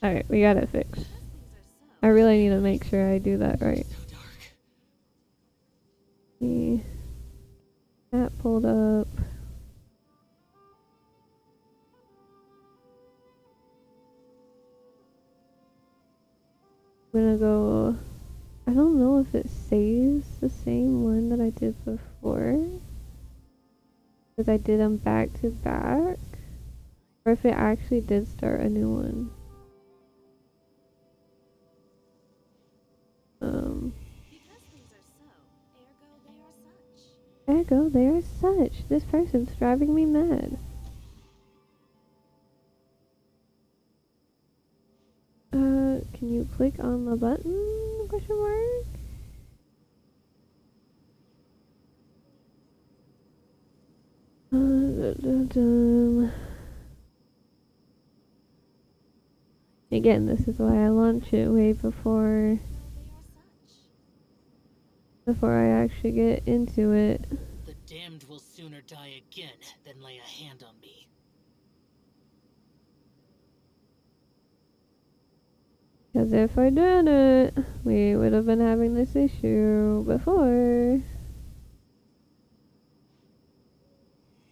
Alright, we got it fixed. I really need to make sure I do that right. See. That pulled up. I'm gonna go. I don't know if it saves the same one that I did before. Because I did them back to back. Or if it actually did start a new one. Ergo, they are such. This person's driving me mad. Can you click on the button? Question mark? Again, this is why I launch it way before I actually get into it. The damned will sooner die again than lay a hand on me. Because if I didn't, we would have been having this issue before.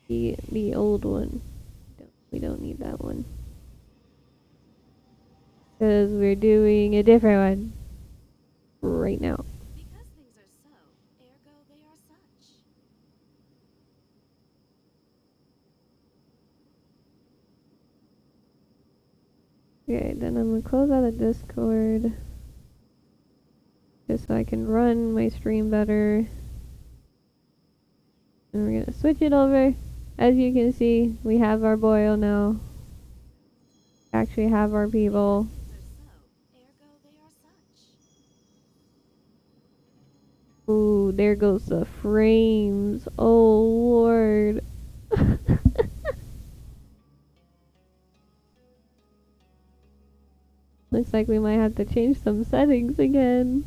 The old one. We don't need that one. Because we're doing a different one right now. Because things are so, ergo they are such. Okay, then I'm gonna close out of Discord. Just so I can run my stream better. And we're gonna switch it over. As you can see, we have our boil now. Actually have our people. Ooh, there goes the frames. Oh lord. Looks like we might have to change some settings again.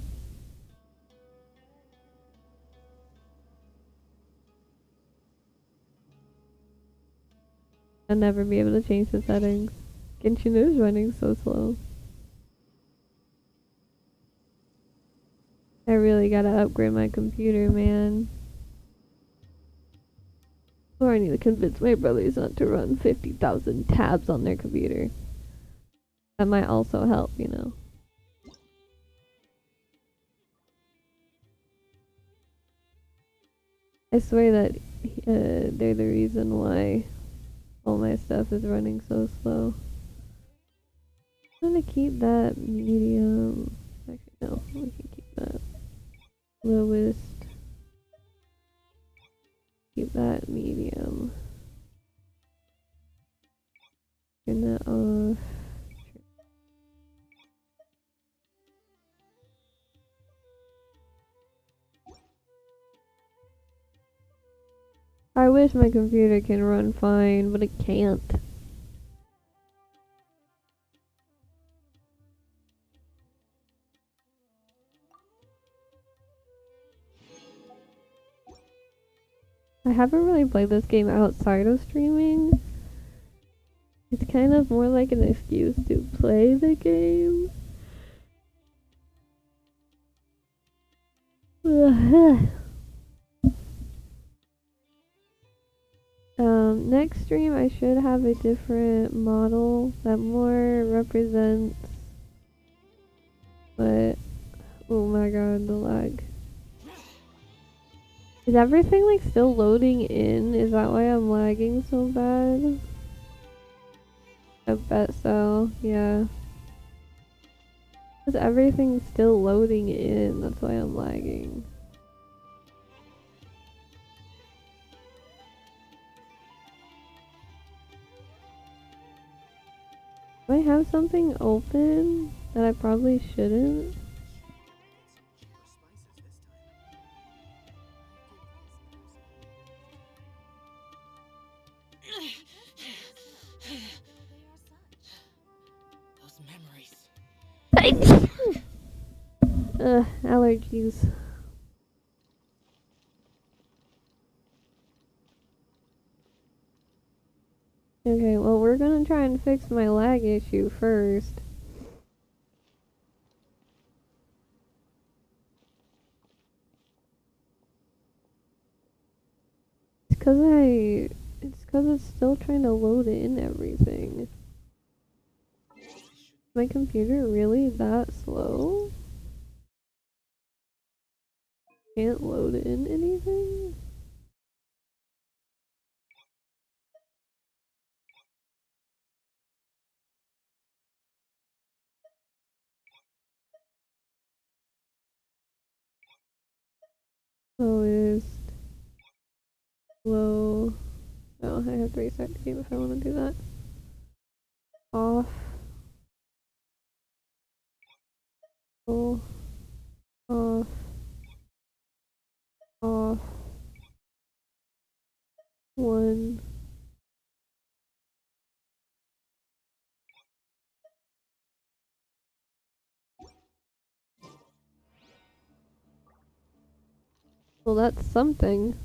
I'll never be able to change the settings. Genshin is running so slow. I really gotta upgrade my computer, man. Or I need to convince my brothers not to run 50,000 tabs on their computer. That might also help, you know. I swear that they're the reason why all my stuff is running so slow. I'm gonna keep that medium. Actually, no, we can keep that lowest. Keep that medium. Turn that off. I wish my computer can run fine, but it can't. I haven't really played this game outside of streaming. It's kind of more like an excuse to play the game. Next stream I should have a different model that more represents, but oh my god, the lag. Is everything like still loading in? Is that why I'm lagging so bad? I bet so, yeah. Because everything's still loading in, that's why I'm lagging. Do I have something open that I probably shouldn't? Those memories. Allergies. Okay, well we're gonna try and fix my lag issue first. it's 'cause it's still trying to load in everything. My computer really that slow? Can't load in anything? Slowest. Low. Oh, I have to restart the game if I want to do that. Off. Full. Off. Off. 1. Well, that's something.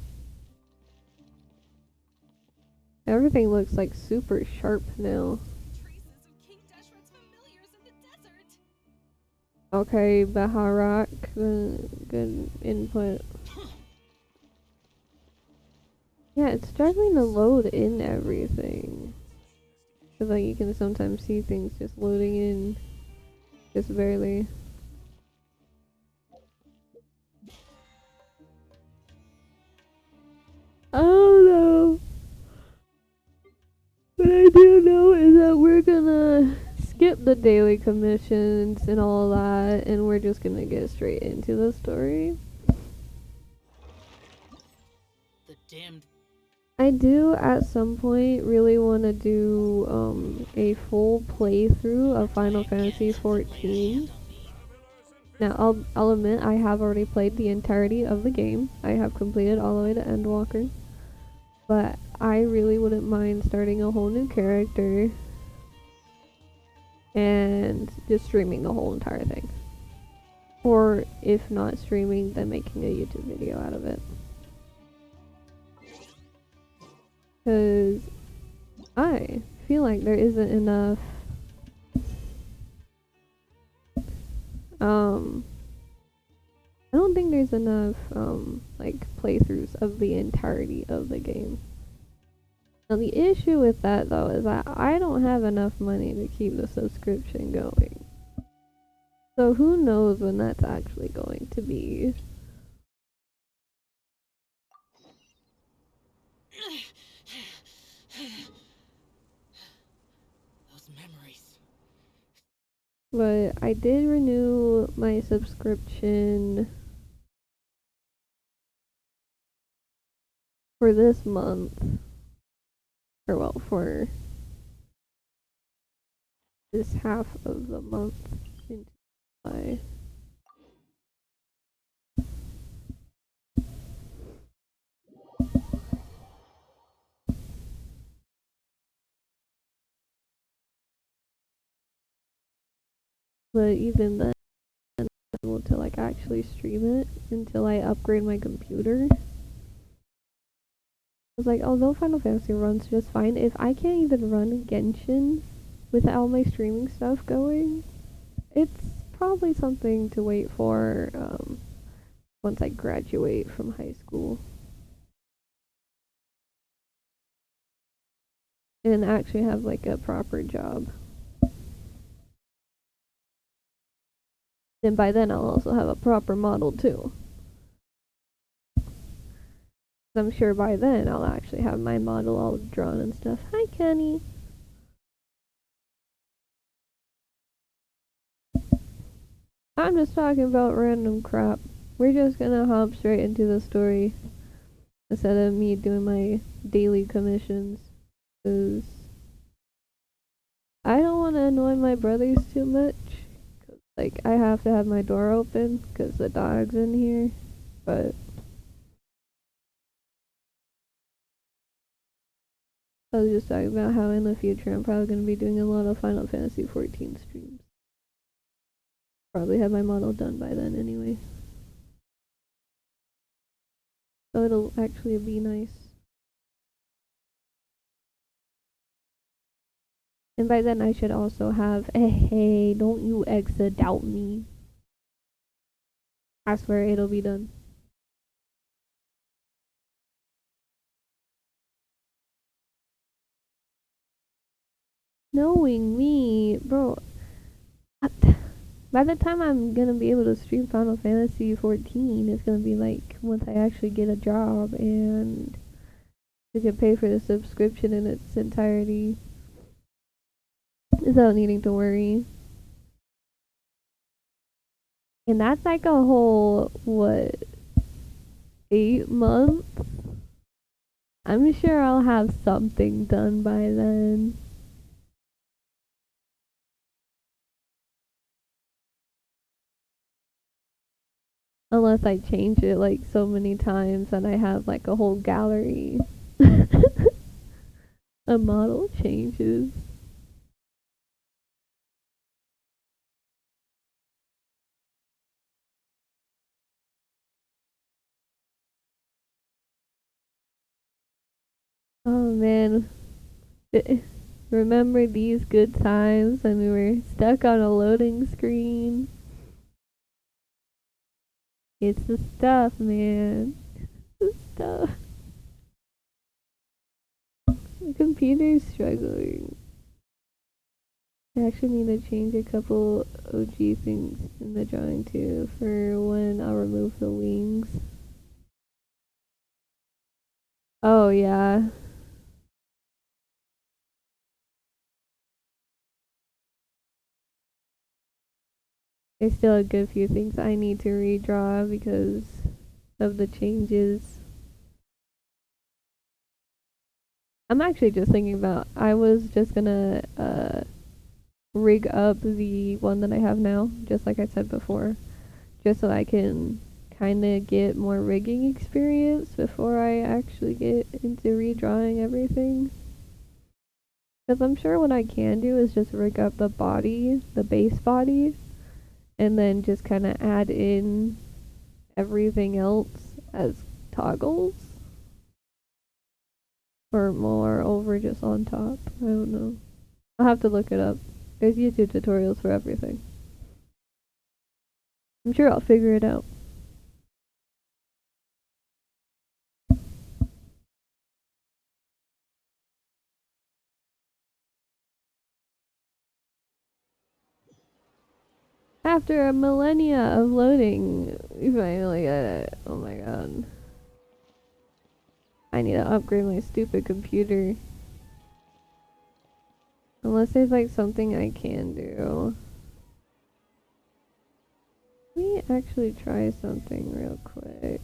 Everything looks like super sharp now. Traces of King Deshret's familiars in the desert. Okay, Baharak, good input. Yeah, it's struggling to load in everything. Cause like you can sometimes see things just loading in, just barely. I don't know. What I do know is that we're gonna skip the daily commissions and all that, and we're just gonna get straight into the story. The damned. I do at some point really want to do a full playthrough of Final Fantasy XIV. Now I'll admit I have already played the entirety of the game. I have completed all the way to Endwalker. But I really wouldn't mind starting a whole new character and just streaming the whole entire thing. Or if not streaming, then making a YouTube video out of it. Because I feel like there isn't enough I don't think there's enough like playthroughs of the entirety of the game. Now the issue with that though is that I don't have enough money to keep the subscription going. So who knows when that's actually going to be. Those memories. But I did renew my subscription for this month. Or well, for this half of the month in July. But even then, I'm not able to like actually stream it until I upgrade my computer. I was like, although Final Fantasy runs just fine, if I can't even run Genshin with all my streaming stuff going, it's probably something to wait for once I graduate from high school. And actually have like a proper job. And by then I'll also have a proper model too. I'm sure by then I'll actually have my model all drawn and stuff. Hi Kenny! I'm just talking about random crap. We're just gonna hop straight into the story instead of me doing my daily commissions. Cause I don't want to annoy my brothers too much. Like, I have to have my door open because the dog's in here. But I was just talking about how in the future I'm probably going to be doing a lot of Final Fantasy XIV streams. Probably have my model done by then anyway. So it'll actually be nice. And by then I should also have, hey, don't you exa doubt me. I swear it'll be done. Knowing me, bro. By the time I'm gonna be able to stream Final Fantasy 14, it's gonna be like once I actually get a job and I can pay for the subscription in its entirety without needing to worry. And that's like a whole, what, 8 months? I'm sure I'll have something done by then. Unless I change it like so many times and I have like a whole gallery. A model changes. Oh man. Remember these good times when we were stuck on a loading screen? It's the stuff, man. The stuff. The computer's struggling. I actually need to change a couple OG things in the drawing too for when I remove the wings. Oh yeah. There's still a good few things I need to redraw because of the changes. I'm actually just thinking about, I was just gonna rig up the one that I have now, just like I said before, just so I can kind of get more rigging experience before I actually get into redrawing everything. Because I'm sure what I can do is just rig up the body, the base body, and then just kind of add in everything else as toggles. Or more over just on top. I don't know. I'll have to look it up. There's YouTube tutorials for everything. I'm sure I'll figure it out. After a millennia of loading, we finally got it. Oh my god. I need to upgrade my stupid computer. Unless there's like something I can do. Let me actually try something real quick.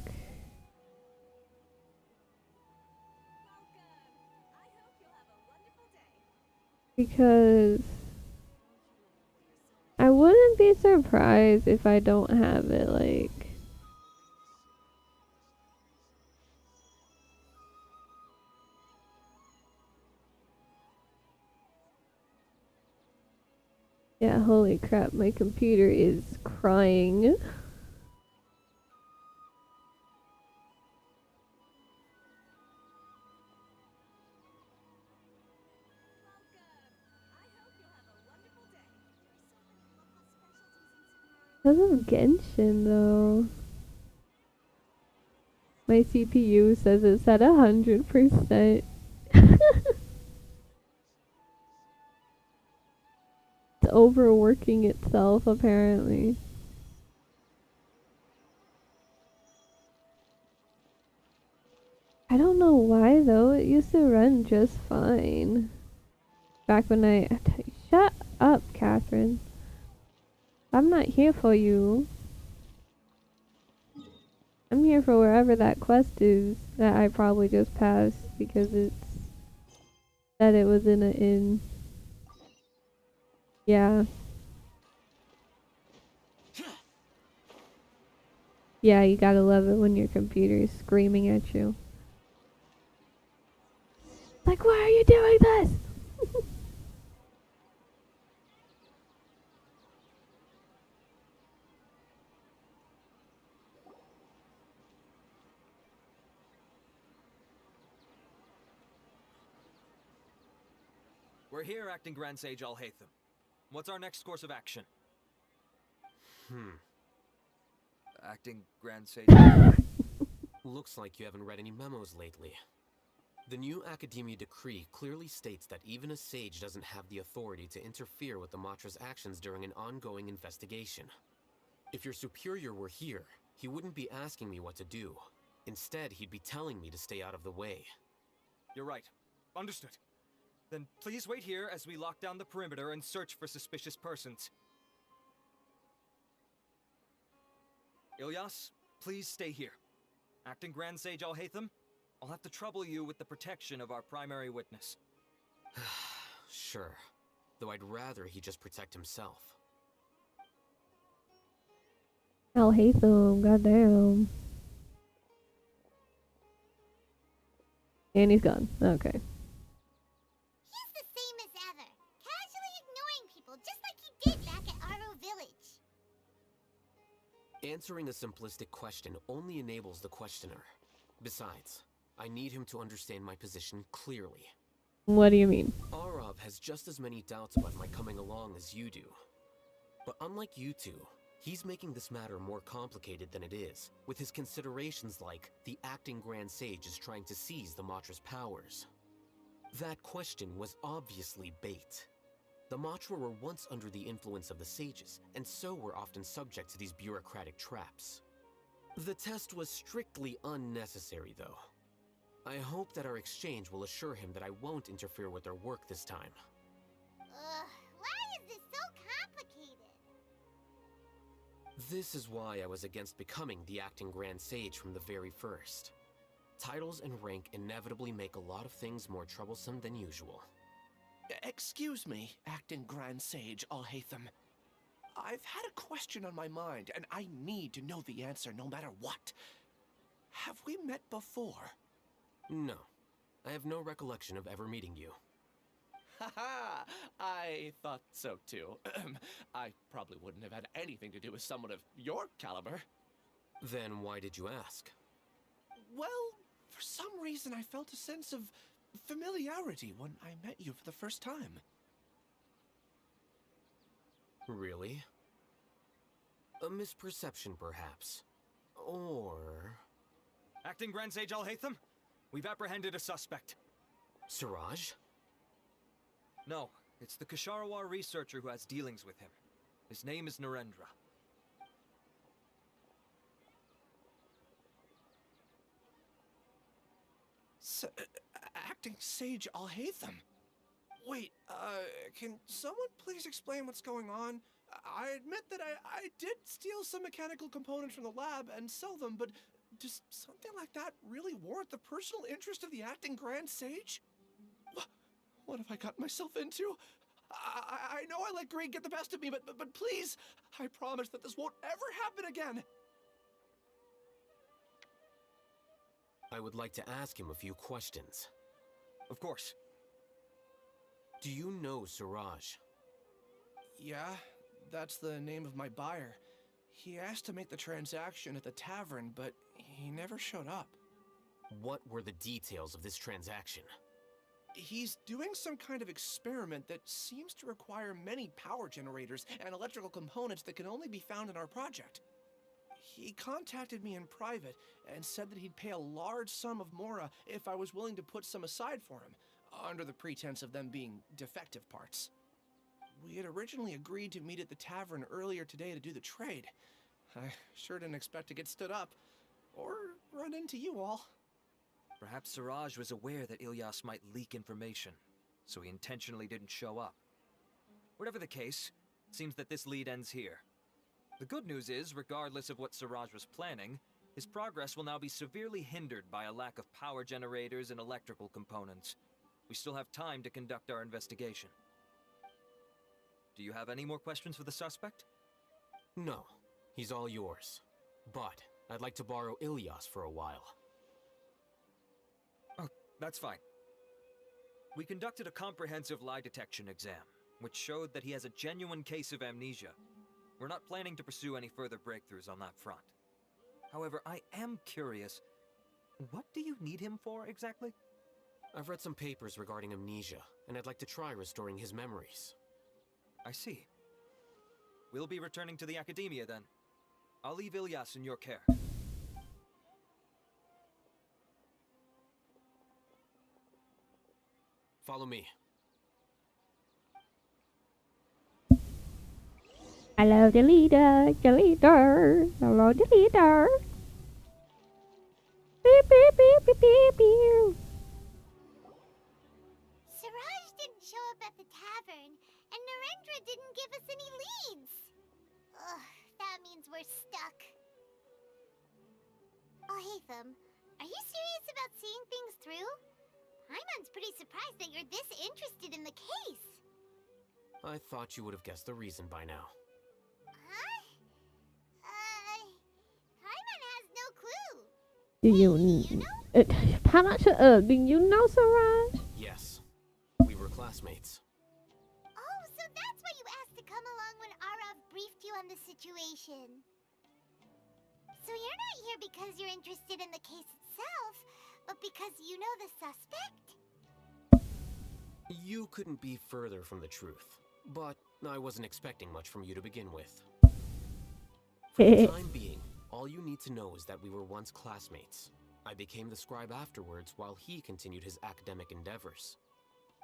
Because I wouldn't be surprised if I don't have it, like... Yeah, holy crap, my computer is crying. This is Genshin though. My CPU says it's at 100%. It's overworking itself apparently. I don't know why though, it used to run just fine. Back when shut up, Catherine. I'm not here for you. I'm here for wherever that quest is that I probably just passed because it said it was in an inn. Yeah. Yeah, you gotta love it when your computer is screaming at you. Like, why are you doing this? We're here, Acting Grand Sage Alhaitham. What's our next course of action? Acting Grand Sage. Looks like you haven't read any memos lately. The new Academia decree clearly states that even a sage doesn't have the authority to interfere with the Matra's actions during an ongoing investigation. If your superior were here, he wouldn't be asking me what to do. Instead, he'd be telling me to stay out of the way. You're right. Understood. Then please wait here as we lock down the perimeter and search for suspicious persons. Ilyas, please stay here. Acting Grand Sage Alhaitham, I'll have to trouble you with the protection of our primary witness. Sure. Though I'd rather he just protect himself. Alhaitham, goddamn. And he's gone. Okay. He's the same as ever, casually ignoring people just like he did back at Aro Village. Answering a simplistic question only enables the questioner. Besides, I need him to understand my position clearly. What do you mean? Arav has just as many doubts about my coming along as you do. But unlike you two, he's making this matter more complicated than it is, with his considerations like the acting Grand Sage is trying to seize the Matra's powers. That question was obviously bait. The Matra were once under the influence of the sages, and so were often subject to these bureaucratic traps. The test was strictly unnecessary, though. I hope that our exchange will assure him that I won't interfere with their work this time. Why is this so complicated? This is why I was against becoming the acting Grand Sage from the very first. Titles and rank inevitably make a lot of things more troublesome than usual. Excuse me, acting Grand Sage Alhaitham. I've had a question on my mind, and I need to know the answer no matter what. Have we met before? No. I have no recollection of ever meeting you. Haha, I thought so too. I probably wouldn't have had anything to do with someone of your caliber. Then why did you ask? Well, for some reason I felt a sense of familiarity when I met you for the first time. Really? A misperception, perhaps. Or... Acting Grand Sage Alhaitham, we've apprehended a suspect. Siraj? No, it's the Kasharawar researcher who has dealings with him. His name is Narendra. Acting Sage Alhaitham? Wait, can someone please explain what's going on? I admit that I did steal some mechanical components from the lab and sell them, but does something like that really warrant the personal interest of the acting Grand Sage? What have I gotten myself into? I know I let greed get the best of me, but please, I promise that this won't ever happen again. I would like to ask him a few questions. Of course. Do you know Siraj? Yeah, that's the name of my buyer. He asked to make the transaction at the tavern, but he never showed up. What were the details of this transaction? He's doing some kind of experiment that seems to require many power generators and electrical components that can only be found in our project. He contacted me in private and said that he'd pay a large sum of Mora if I was willing to put some aside for him, under the pretense of them being defective parts. We had originally agreed to meet at the tavern earlier today to do the trade. I sure didn't expect to get stood up, or run into you all. Perhaps Siraj was aware that Ilyas might leak information, so he intentionally didn't show up. Whatever the case, it seems that this lead ends here. The good news is, regardless of what Siraj was planning, his progress will now be severely hindered by a lack of power generators and electrical components. We still have time to conduct our investigation. Do you have any more questions for the suspect? No, he's all yours. But I'd like to borrow Ilyas for a while. Oh, that's fine. We conducted a comprehensive lie detection exam, which showed that he has a genuine case of amnesia. We're not planning to pursue any further breakthroughs on that front. However, I am curious, what do you need him for exactly? I've read some papers regarding amnesia, and I'd like to try restoring his memories. I see. We'll be returning to the Academia then. I'll leave Ilyas in your care. Follow me. Hello, the leader, the leader. Hello, the leader. Beep, beep, beep, beep, beep, beep. Siraj didn't show up at the tavern, and Narendra didn't give us any leads. Ugh, that means we're stuck. Alhaitham, are you serious about seeing things through? Paimon's pretty surprised that you're this interested in the case. I thought you would have guessed the reason by now. Huh? Paimon has no clue. Do you You know? how much do you know, Siraj? Yes, we were classmates. Oh, so that's why you asked to come along when Arav briefed you on the situation. So you're not here because you're interested in the case itself, but because you know the suspect? You couldn't be further from the truth, but I wasn't expecting much from you to begin with. For the time being, all you need to know is that we were once classmates. I became the scribe afterwards while he continued his academic endeavors.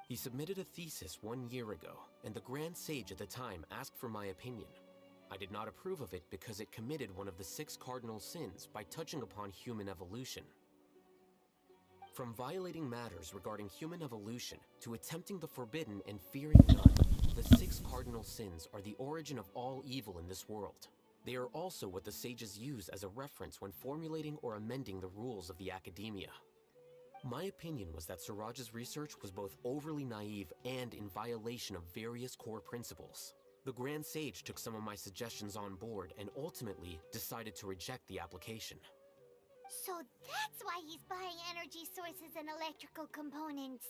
He submitted a thesis 1 year ago, and the Grand Sage at the time asked for my opinion. I did not approve of it because it committed one of the 6 cardinal sins by touching upon human evolution. From violating matters regarding human evolution to attempting the forbidden and fearing none, the 6 cardinal sins are the origin of all evil in this world. They are also what the sages use as a reference when formulating or amending the rules of the academia. My opinion was that Siraj's research was both overly naive and in violation of various core principles. The Grand Sage took some of my suggestions on board and ultimately decided to reject the application. So that's why he's buying energy sources and electrical components.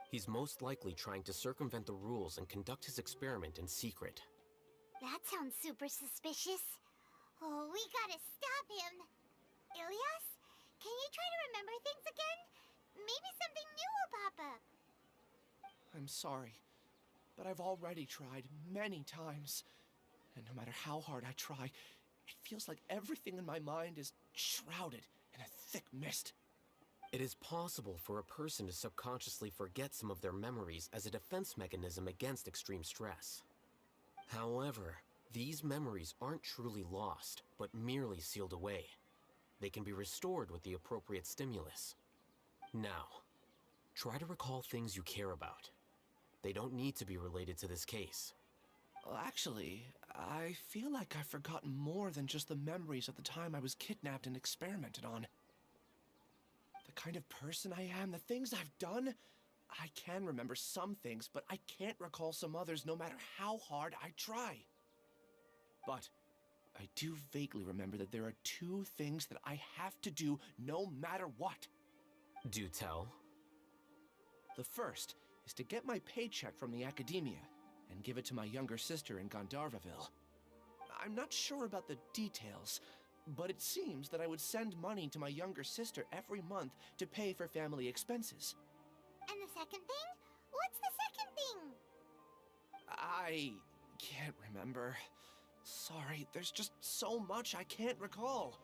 He's most likely trying to circumvent the rules and conduct his experiment in secret. That sounds super suspicious. Oh, we gotta stop him. Ilyas, can you try to remember things again? Maybe something new will pop up. I'm sorry, but I've already tried many times. And no matter how hard I try, it feels like everything in my mind is shrouded in a thick mist. It is possible for a person to subconsciously forget some of their memories as a defense mechanism against extreme stress. However, these memories aren't truly lost, but merely sealed away. They can be restored with the appropriate stimulus. Now, try to recall things you care about. They don't need to be related to this case. Well, actually, I feel like I've forgotten more than just the memories of the time I was kidnapped and experimented on. The kind of person I am, the things I've done, I can remember some things, but I can't recall some others no matter how hard I try. But I do vaguely remember that there are 2 things that I have to do no matter what. Do tell. The first is to get my paycheck from the academia and give it to my younger sister in Gandharvaville. I'm not sure about the details, but it seems that I would send money to my younger sister every month to pay for family expenses. And the second thing? What's the second thing? I can't remember. Sorry, there's just so much I can't recall.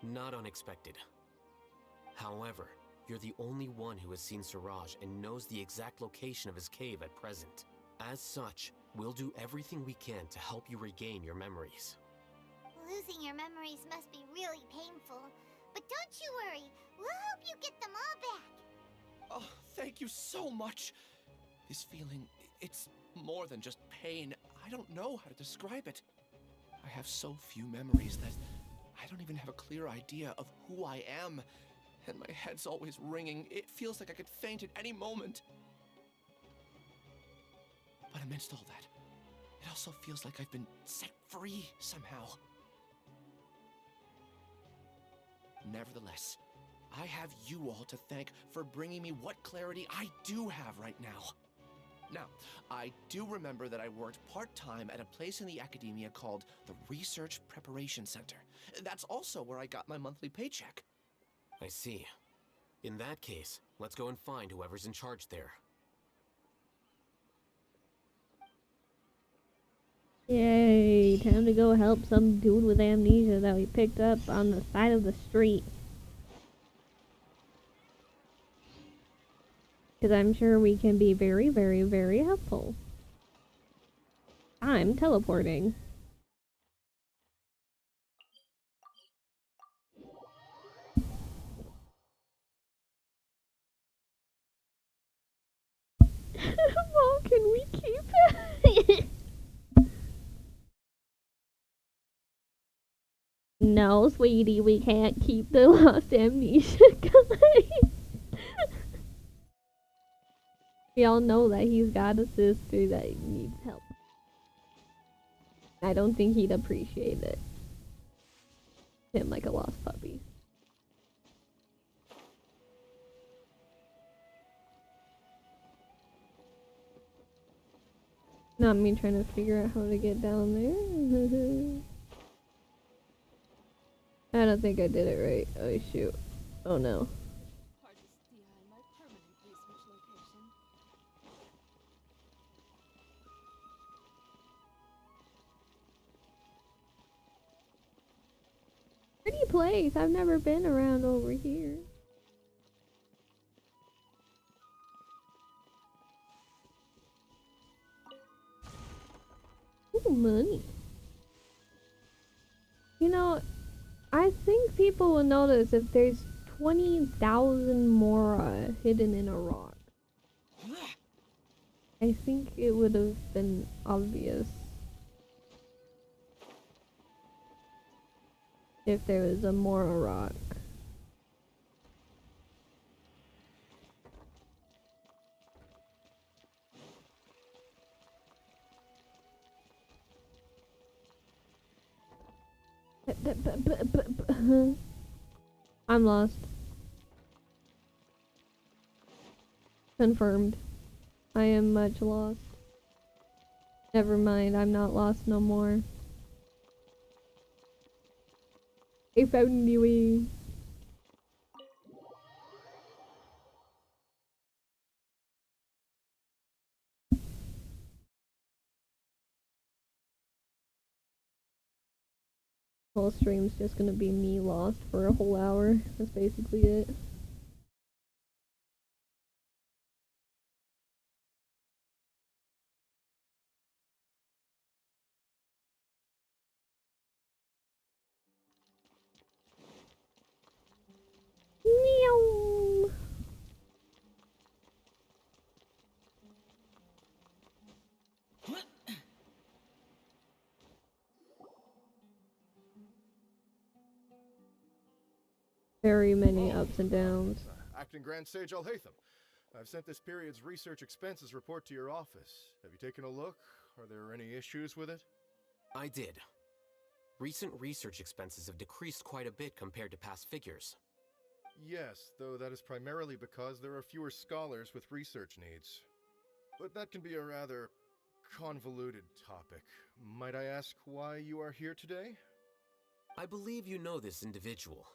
Not unexpected. However, you're the only one who has seen Siraj and knows the exact location of his cave at present. As such, we'll do everything we can to help you regain your memories. Losing your memories must be really painful. But don't you worry, we'll help you get them all back. Oh, thank you so much. This feeling, it's more than just pain. I don't know how to describe it. I have so few memories that I don't even have a clear idea of who I am. And my head's always ringing. It feels like I could faint at any moment. But amidst all that, it also feels like I've been set free somehow. Nevertheless, I have you all to thank for bringing me what clarity I do have right now. Now, I do remember that I worked part-time at a place in the academia called the Research Preparation Center. That's also where I got my monthly paycheck. I see. In that case, let's go and find whoever's in charge there. Yay, time to go help some dude with amnesia that we picked up on the side of the street. Because I'm sure we can be very, very, very helpful. I'm teleporting. Mom, can we keep it? No, sweetie, we can't keep the lost amnesia guy. We all know that he's got a sister that needs help. I don't think he'd appreciate it. Him like a lost puppy. Not me trying to figure out how to get down there. I don't think I did it right. Oh shoot. Oh no. my permanent research location. Pretty place. I've never been around over here. Ooh, money. You know, I think people will notice if there's 20,000 Mora hidden in a rock. I think it would have been obvious if there was a Mora rock. I'm lost. Confirmed. I am much lost. Never mind, I'm not lost no more. I found the way. Whole stream's just gonna be me lost for a whole hour. That's basically it. Meow. Very many ups and downs. Acting Grand Sage Alhaitham. I've sent this period's research expenses report to your office. Have you taken a look? Are there any issues with it? I did. Recent research expenses have decreased quite a bit compared to past figures. Yes, though that is primarily because there are fewer scholars with research needs. But that can be a rather convoluted topic. Might I ask why you are here today? I believe you know this individual.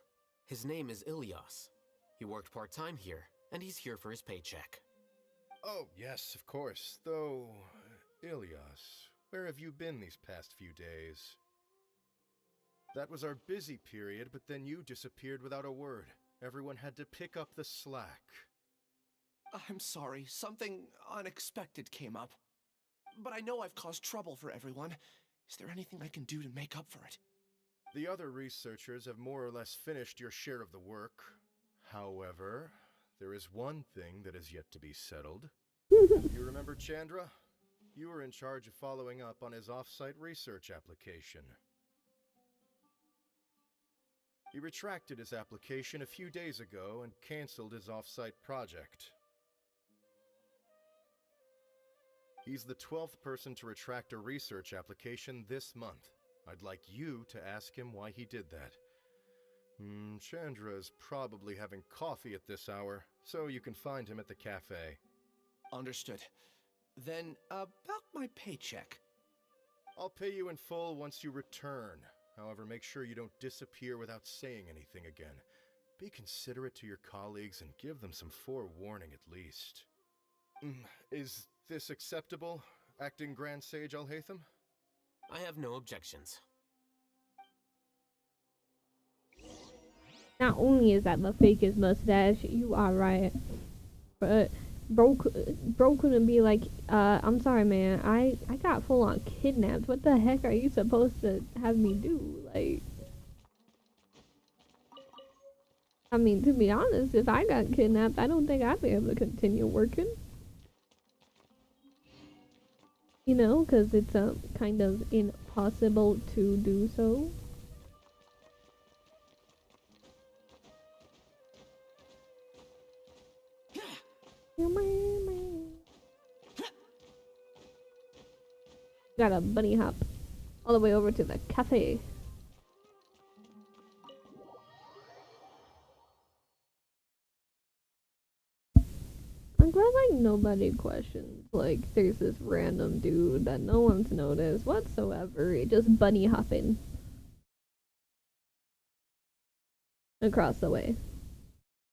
His name is Ilyas. He worked part-time here, and he's here for his paycheck. Oh, yes, of course. Though, Ilyas, where have you been these past few days? That was our busy period, but then you disappeared without a word. Everyone had to pick up the slack. I'm sorry, something unexpected came up. But I know I've caused trouble for everyone. Is there anything I can do to make up for it? The other researchers have more or less finished your share of the work. However, there is one thing that is yet to be settled. You remember Chandra? You were in charge of following up on his off-site research application. He retracted his application a few days ago and canceled his off-site project. He's the 12th person to retract a research application this month. I'd like you to ask him why he did that. Chandra is probably having coffee at this hour, so you can find him at the cafe. Understood. Then, about my paycheck. I'll pay you in full once you return. However, make sure you don't disappear without saying anything again. Be considerate to your colleagues and give them some forewarning at least. Is this acceptable, Acting Grand Sage Alhaitham? I have no objections. Not only is that the fakest mustache, you are right, but bro couldn't be like, I'm sorry, man. I got full on kidnapped. What the heck are you supposed to have me do? Like, I mean, to be honest, if I got kidnapped, I don't think I'd be able to continue working. You know, because it's kind of impossible to do so. Got a bunny hop all the way over to the cafe. I'm glad like nobody questions. Like there's this random dude that no one's noticed whatsoever. It just bunny hopping across the way.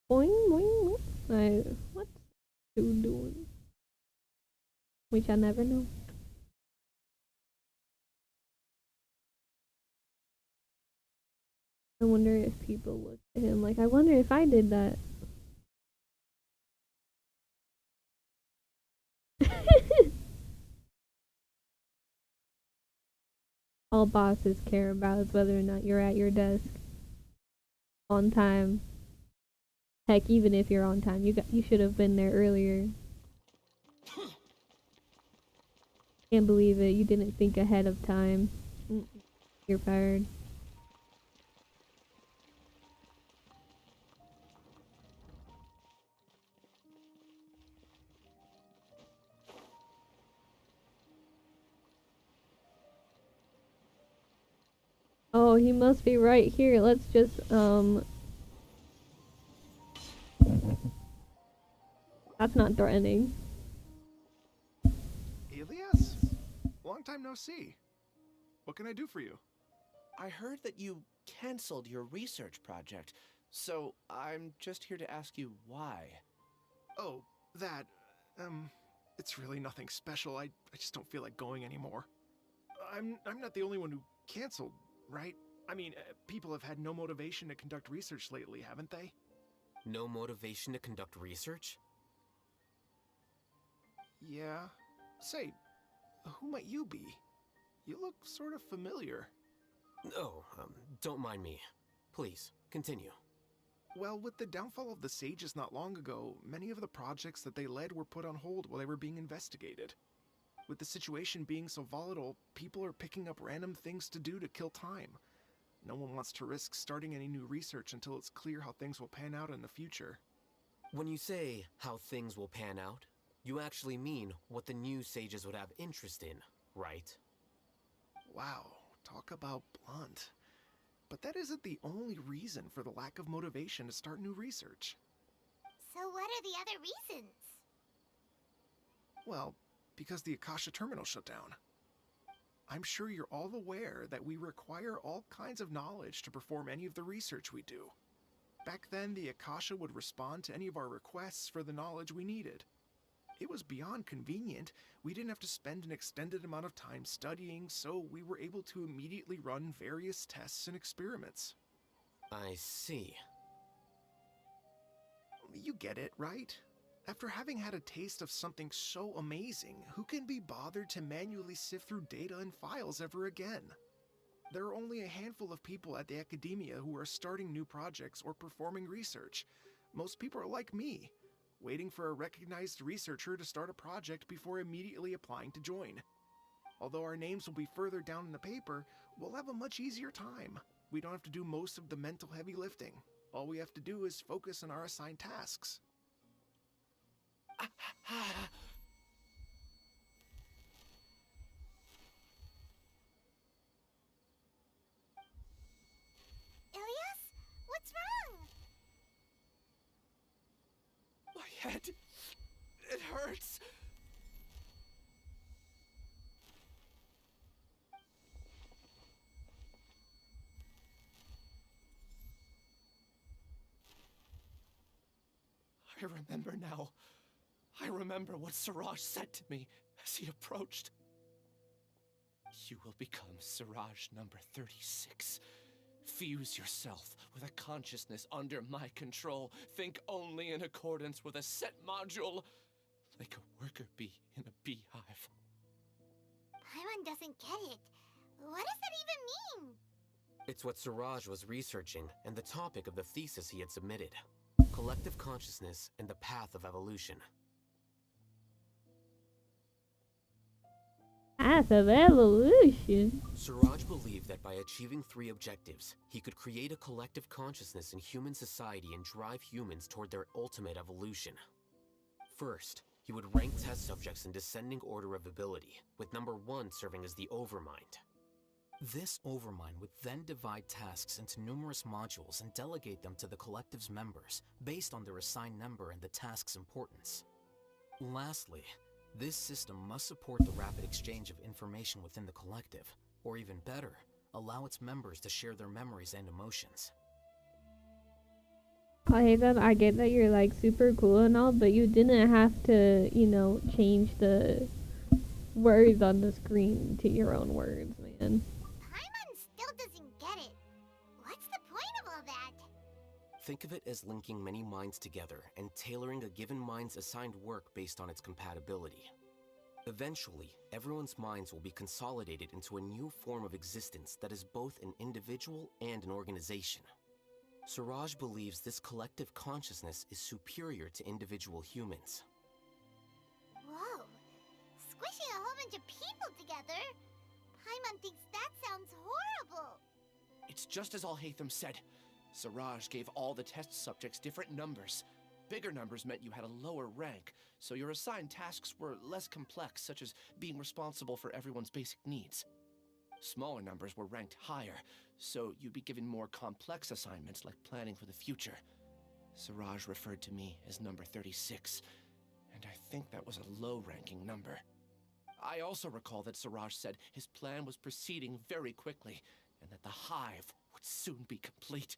Boing boing. Like what's dude doing? We shall never know. I wonder if people look at him like, I wonder if I did that. All bosses care about is whether or not you're at your desk on time. Heck, even if you're on time, you should have been there earlier. Can't believe it. You didn't think ahead of time. You're fired. Oh, he must be right here. Let's just, that's not threatening. Elias? Long time no see. What can I do for you? I heard that you canceled your research project, so I'm just here to ask you why. Oh, that, it's really nothing special. I just don't feel like going anymore. I'm not the only one who canceled, right? I mean, people have had no motivation to conduct research lately, haven't they? No motivation to conduct research? Yeah. Say, who might you be? You look sort of familiar. Oh, don't mind me. Please, continue. Well, with the downfall of the Sages not long ago, many of the projects that they led were put on hold while they were being investigated. With the situation being so volatile, people are picking up random things to do to kill time. No one wants to risk starting any new research until it's clear how things will pan out in the future. When you say how things will pan out, you actually mean what the new sages would have interest in, right? Wow, talk about blunt. But that isn't the only reason for the lack of motivation to start new research. So what are the other reasons? Well, because the Akasha terminal shut down. I'm sure you're all aware that we require all kinds of knowledge to perform any of the research we do. Back then, the Akasha would respond to any of our requests for the knowledge we needed. It was beyond convenient. We didn't have to spend an extended amount of time studying, so we were able to immediately run various tests and experiments. I see. You get it, right? After having had a taste of something so amazing, who can be bothered to manually sift through data and files ever again? There are only a handful of people at the academia who are starting new projects or performing research. Most people are like me, waiting for a recognized researcher to start a project before immediately applying to join. Although our names will be further down in the paper, we'll have a much easier time. We don't have to do most of the mental heavy lifting. All we have to do is focus on our assigned tasks. Ilias? What's wrong? My head. It hurts. I remember now. I remember what Siraj said to me as he approached. You will become Siraj number 36. Fuse yourself with a consciousness under my control. Think only in accordance with a set module. like a worker bee in a beehive. Paimon doesn't get it. What does that even mean? It's what Siraj was researching and the topic of the thesis he had submitted. Collective consciousness and the path of evolution. Path of evolution. Siraj believed that by achieving 3 objectives, he could create a collective consciousness in human society and drive humans toward their ultimate evolution. First, he would rank test subjects in descending order of ability, with number 1 serving as the overmind. This overmind would then divide tasks into numerous modules and delegate them to the collective's members based on their assigned number and the task's importance. Lastly, this system must support the rapid exchange of information within the collective, or even better, allow its members to share their memories and emotions. Alhaitham, I get that you're like super cool and all, but you didn't have to, change the words on the screen to your own words, man. Paimon still doesn't get it. What's the point of all that? Think of it as linking many minds together and tailoring a given mind's assigned work based on its compatibility. Eventually, everyone's minds will be consolidated into a new form of existence that is both an individual and an organization. Siraj believes this collective consciousness is superior to individual humans. Whoa. Squishing a whole bunch of people together? Paimon thinks that sounds horrible. It's just as Alhaitham said. Siraj gave all the test subjects different numbers. Bigger numbers meant you had a lower rank, so your assigned tasks were less complex, such as being responsible for everyone's basic needs. Smaller numbers were ranked higher, so you'd be given more complex assignments like planning for the future. Siraj referred to me as number 36, and I think that was a low-ranking number. I also recall that Siraj said his plan was proceeding very quickly, and that the hive would soon be complete.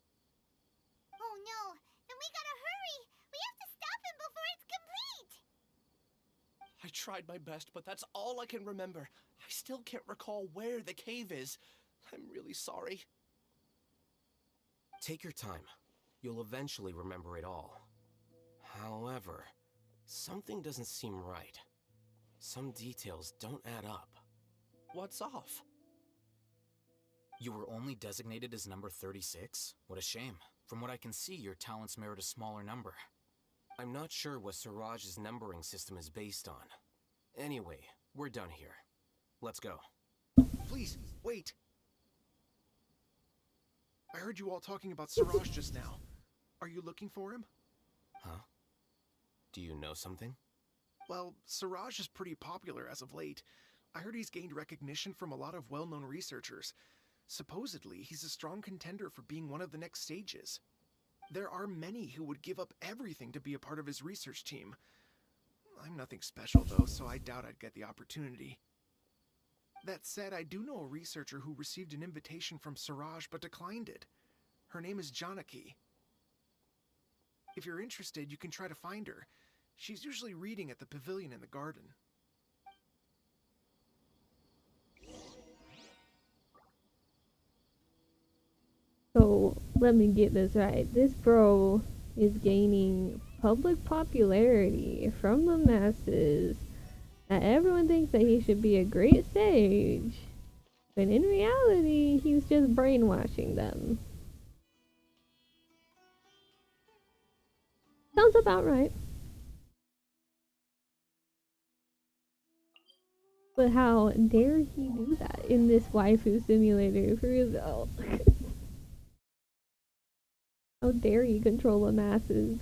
Oh no, then we gotta hurry! We have to stop him before it's complete! I tried my best, but that's all I can remember. I still can't recall where the cave is. I'm really sorry. Take your time. You'll eventually remember it all. However, something doesn't seem right. Some details don't add up. What's off? You were only designated as number 36? What a shame. From what I can see, your talents merit a smaller number. I'm not sure what Siraj's numbering system is based on. Anyway, we're done here. Let's go. Please, wait. I heard you all talking about Siraj just now. Are you looking for him? Huh? Do you know something? Well, Siraj is pretty popular as of late. I heard he's gained recognition from a lot of well-known researchers. Supposedly, he's a strong contender for being one of the next sages. There are many who would give up everything to be a part of his research team. I'm nothing special though, so I doubt I'd get the opportunity. That said, I do know a researcher who received an invitation from Siraj but declined it. Her name is Janaki. If you're interested, you can try to find her. She's usually reading at the pavilion in the garden. So, let me get this right. This bro is gaining public popularity from the masses. That everyone thinks that he should be a great sage. But in reality, he's just brainwashing them. Sounds about right. But how dare he do that in this waifu simulator for real? How dare you control the masses?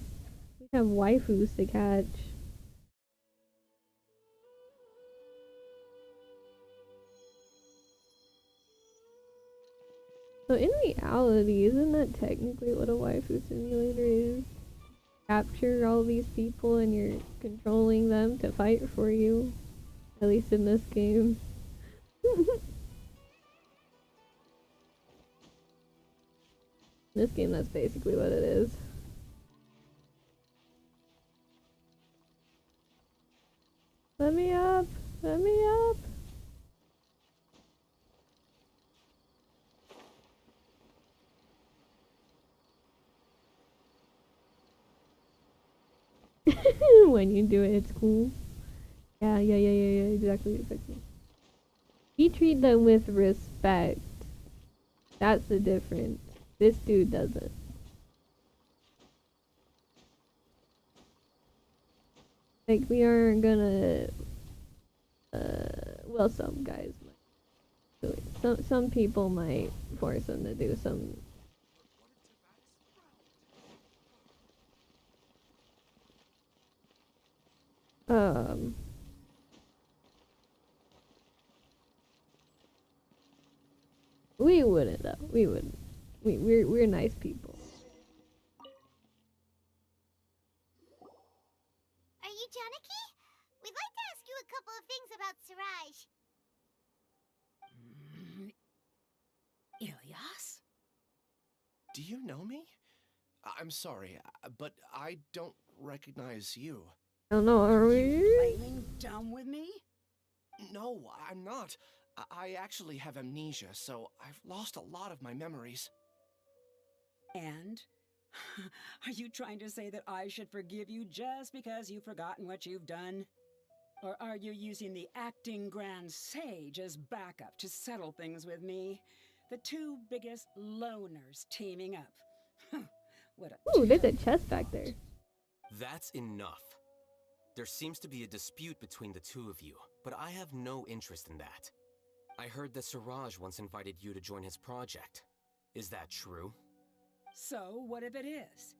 We have waifus to catch. So in reality, isn't that technically what a waifu simulator is? Capture all these people and you're controlling them to fight for you. At least in this game. This game, that's basically what it is. Let me up! Let me up! When you do it, it's cool. Yeah, exactly. He treat them with respect. That's the difference. This dude doesn't. Like, we aren't gonna, well, some guys might do it. Some people might force him to do some, um, we wouldn't though. We wouldn't. We're nice people. Are you Janaki? We'd like to ask you a couple of things about Siraj. Ilias? Do you know me? I'm sorry, but I don't recognize you. I don't know, are we? Playing dumb with me? No, I'm not. I actually have amnesia, so I've lost a lot of my memories. And? Are you trying to say that I should forgive you just because you've forgotten what you've done? Or are you using the acting Grand Sage as backup to settle things with me? The two biggest loners teaming up. What a Ooh, there's a terrible chest back thought. there. That's enough. There seems to be a dispute between the two of you, but I have no interest in that. I heard that Siraj once invited you to join his project. Is that true? So, what if it is?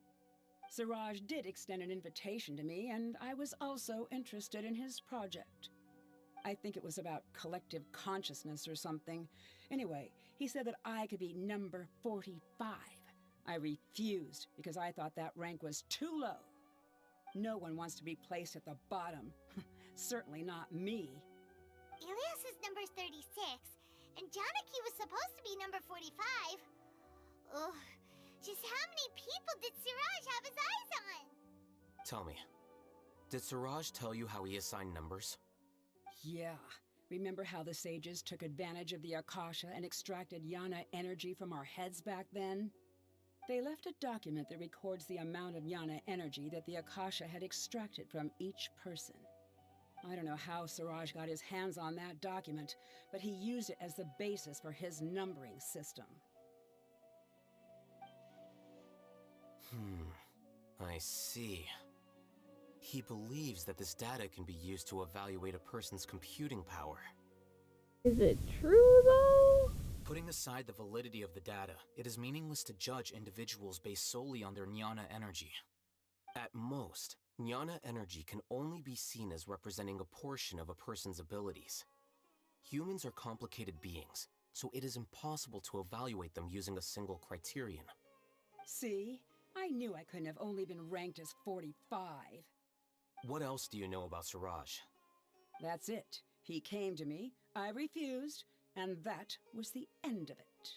Siraj did extend an invitation to me, and I was also interested in his project. I think it was about collective consciousness or something. Anyway, he said that I could be number 45. I refused because I thought that rank was too low. No one wants to be placed at the bottom. Certainly not me. Ilias is number 36, and Janaki was supposed to be number 45. Ugh, just how many people did Siraj have his eyes on? Tell me, did Siraj tell you how he assigned numbers? Yeah. Remember how the sages took advantage of the Akasha and extracted Yana energy from our heads back then? They left a document that records the amount of Yana energy that the Akasha had extracted from each person. I don't know how Siraj got his hands on that document, but he used it as the basis for his numbering system. I see. He believes that this data can be used to evaluate a person's computing power. Is it true though? Putting aside the validity of the data, it is meaningless to judge individuals based solely on their jnana energy. At most, jnana energy can only be seen as representing a portion of a person's abilities. Humans are complicated beings, so it is impossible to evaluate them using a single criterion. See? I knew I couldn't have only been ranked as 45. What else do you know about Siraj? That's it. He came to me, I refused, and that was the end of it.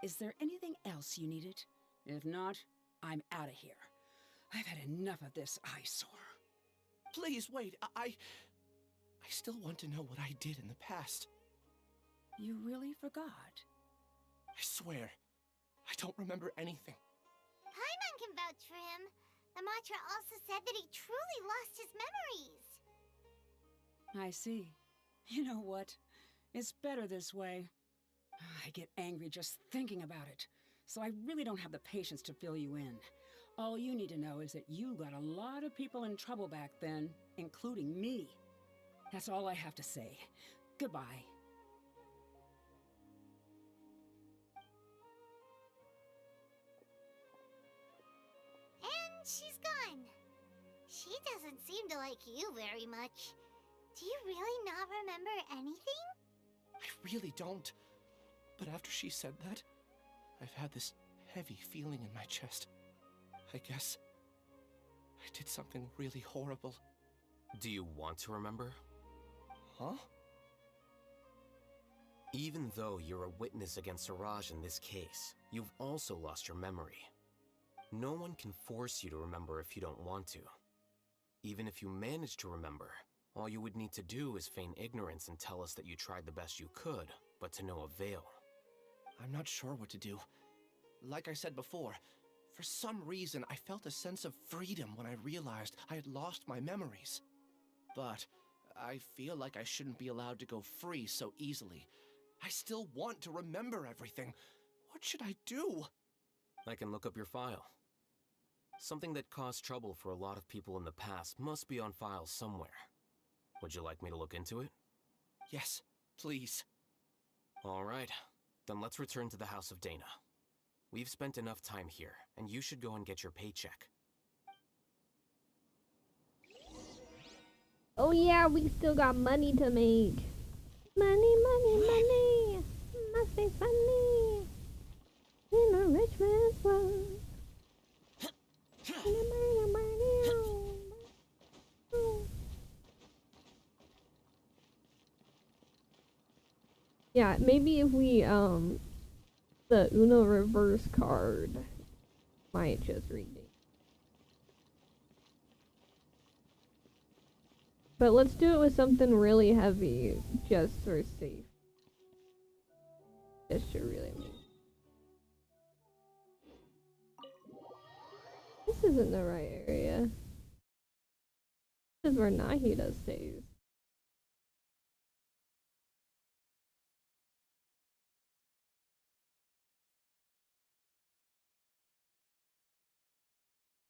Is there anything else you needed? If not, I'm out of here. I've had enough of this eyesore. Please wait. I still want to know what I did in the past. You really forgot? I swear, I don't remember anything. Paimon can vouch for him. The mantra also said that he truly lost his memories. I see. You know what? It's better this way. I get angry just thinking about it, so I really don't have the patience to fill you in. All you need to know is that you got a lot of people in trouble back then, including me. That's all I have to say. Goodbye. And she's gone. She doesn't seem to like you very much. Do you really not remember anything? I really don't. But after she said that, I've had this heavy feeling in my chest. I guess I did something really horrible. Do you want to remember? Huh? Even though you're a witness against Siraj in this case, you've also lost your memory. No one can force you to remember if you don't want to. Even if you manage to remember, all you would need to do is feign ignorance and tell us that you tried the best you could, but to no avail. I'm not sure what to do. Like I said before, for some reason I felt a sense of freedom when I realized I had lost my memories. But I feel like I shouldn't be allowed to go free so easily. I still want to remember everything. What should I do? I can look up your file. Something that caused trouble for a lot of people in the past must be on file somewhere. Would you like me to look into it? Yes, please. All right. Then let's return to the House of Dana. We've spent enough time here, and you should go and get your paycheck. Oh yeah, we still got money to make. Money, money, money. Must be funny. In a rich man's world. Yeah, maybe if we, the Uno reverse card might just read it. But let's do it with something really heavy, just for safe. This should really make. This isn't the right area. This is where Nahida stays.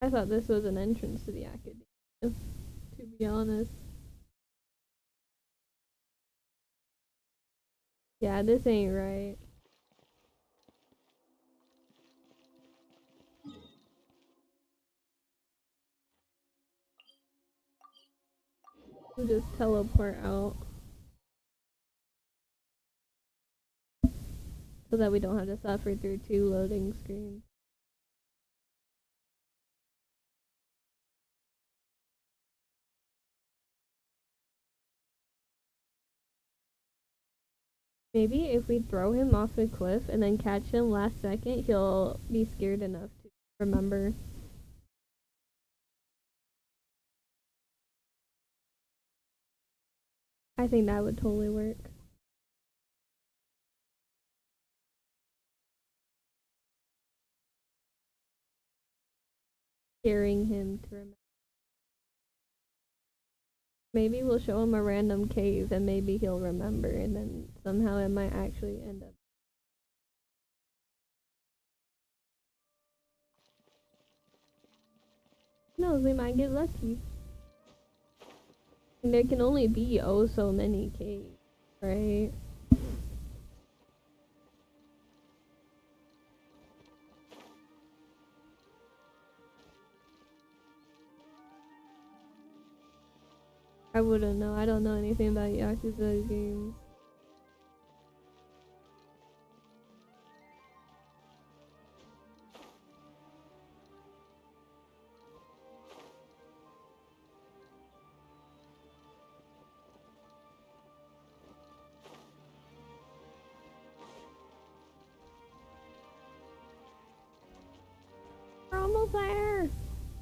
I thought this was an entrance to the academia, to be honest. Yeah, this ain't right. We'll just teleport out. So that we don't have to suffer through 2 loading screens. Maybe if we throw him off a cliff and then catch him last second, he'll be scared enough to remember. I think that would totally work. Scaring him to remember. Maybe we'll show him a random cave and maybe he'll remember, and then somehow it might actually end up. Who knows, we might get lucky. And there can only be oh so many caves, right? I wouldn't know. I don't know anything about Yakuza games. We're almost there.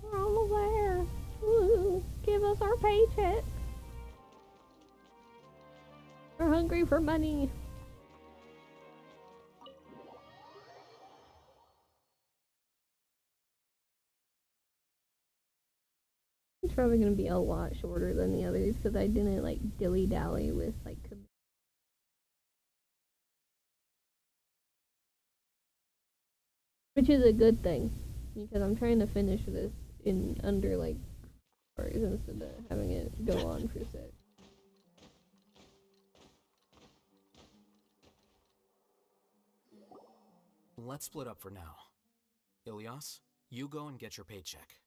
We're almost there. Woo. Give us our paycheck. We're hungry for money. It's probably gonna be a lot shorter than the others because I didn't like dilly dally with like. Which is a good thing because I'm trying to finish this in under like hours instead of having it go on for 6. Let's split up for now. Ilyas, you go and get your paycheck.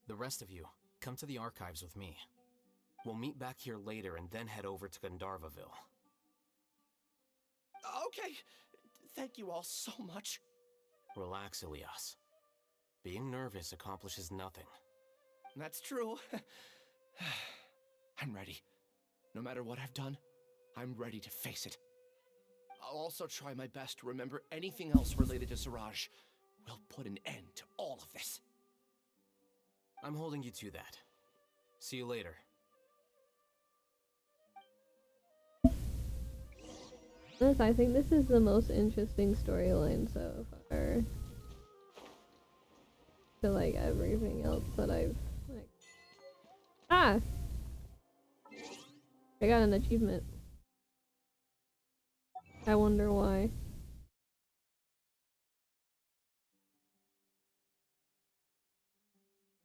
The rest of you, come to the archives with me. We'll meet back here later and then head over to Gandharvaville. Okay. Thank you all so much. Relax, Ilyas. Being nervous accomplishes nothing. That's true. I'm ready. No matter what I've done, I'm ready to face it. I'll also try my best to remember anything else related to Siraj. We'll put an end to all of this. I'm holding you to that. See you later. I think this is the most interesting storyline so far. To like everything else that I've like. Ah! I got an achievement. I wonder why.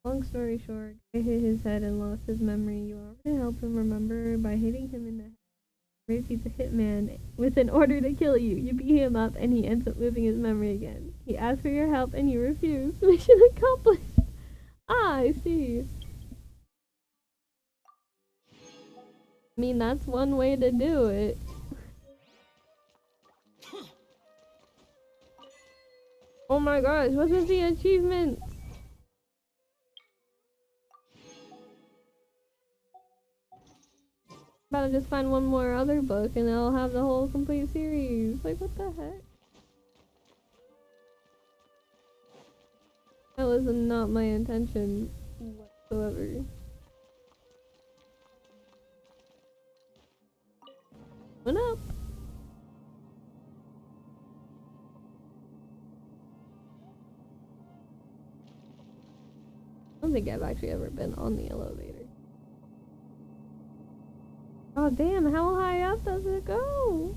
Long story short, I hit his head and lost his memory. You offered to help him remember by hitting him in the head. Raised he's a hitman with an order to kill you. You beat him up and he ends up losing his memory again. He asked for your help and you refused. Mission accomplished. Ah, I see. I mean, that's one way to do it. Oh my gosh, what is the achievement? About to just find one more other book and I'll have the whole complete series. Like, what the heck? That was not my intention whatsoever. What up? I don't think I've actually ever been on the elevator. Oh damn, how high up does it go?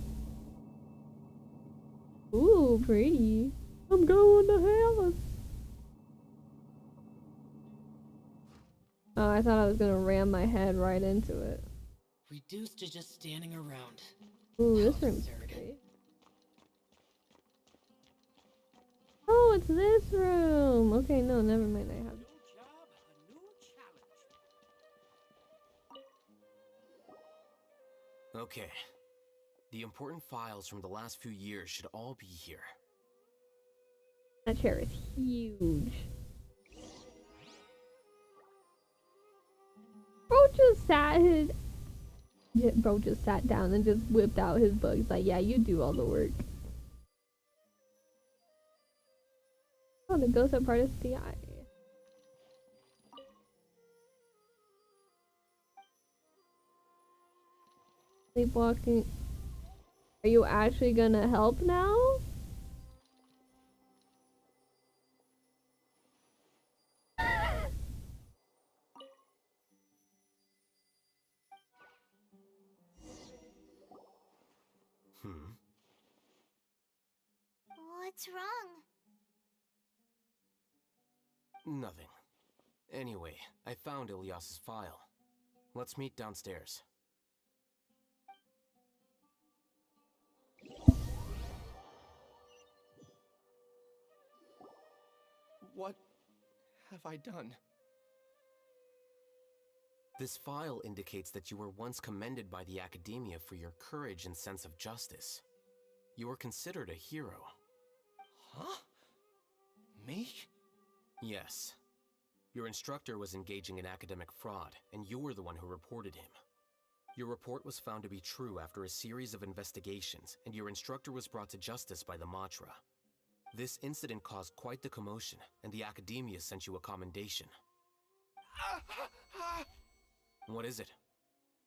Ooh, pretty. I'm going to heaven. Oh, I thought I was gonna ram my head right into it. Reduced to just standing around. Ooh, this How room's absurd. great. Oh, it's this room. Okay, no, never mind. I have. Okay. The important files from the last few years should all be here. That chair is huge. Bro just sat down and just whipped out his book. He's like, yeah, you do all the work. Oh, the ghost of part of the eye. Sleepwalking. Are you actually gonna help now? What's wrong? Nothing. Anyway, I found Ilyas's file. Let's meet downstairs. What have I done? This file indicates that you were once commended by the Academia for your courage and sense of justice. You were considered a hero. Huh? Me? Yes. Your instructor was engaging in academic fraud, and you were the one who reported him. Your report was found to be true after a series of investigations, and your instructor was brought to justice by the Matra. This incident caused quite the commotion, and the Academia sent you a commendation. What is it?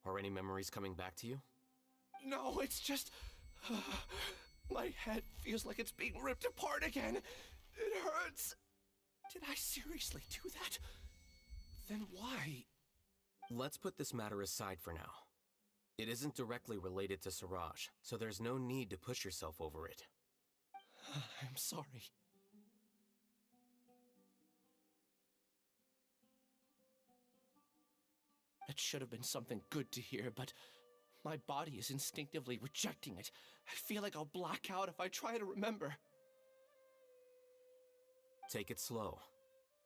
Are any memories coming back to you? No, it's just... my head feels like it's being ripped apart again. It hurts. Did I seriously do that? Then why? Let's put this matter aside for now. It isn't directly related to Siraj, so there's no need to push yourself over it. I'm sorry. That should have been something good to hear, but my body is instinctively rejecting it. I feel like I'll black out if I try to remember. Take it slow.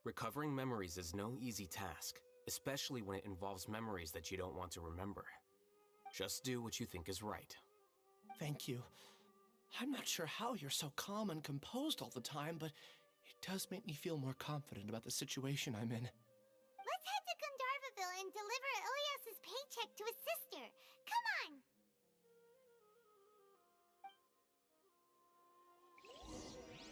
Recovering memories is no easy task, especially when it involves memories that you don't want to remember. Just do what you think is right. Thank you. I'm not sure how you're so calm and composed all the time, but it does make me feel more confident about the situation I'm in. Let's head to Gandharvaville and deliver Ilyas's paycheck to his sister. Come on!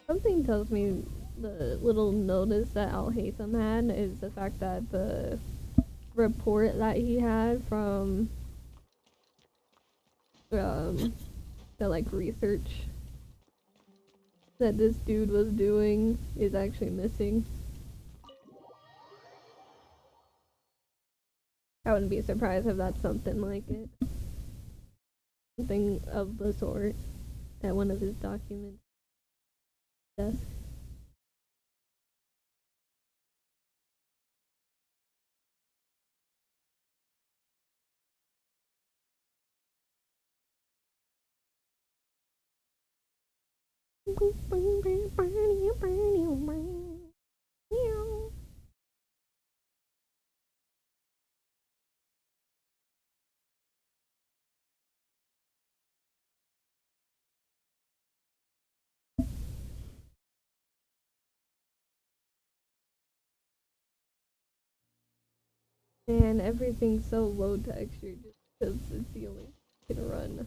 Something tells me the little notice that Alhaitham had is the fact that the report that he had from the like research that this dude was doing is actually missing. I wouldn't be surprised if that's something like it. Something of the sort. That one of his documents. Desk. And everything's so low texture just because it's the only thing can run.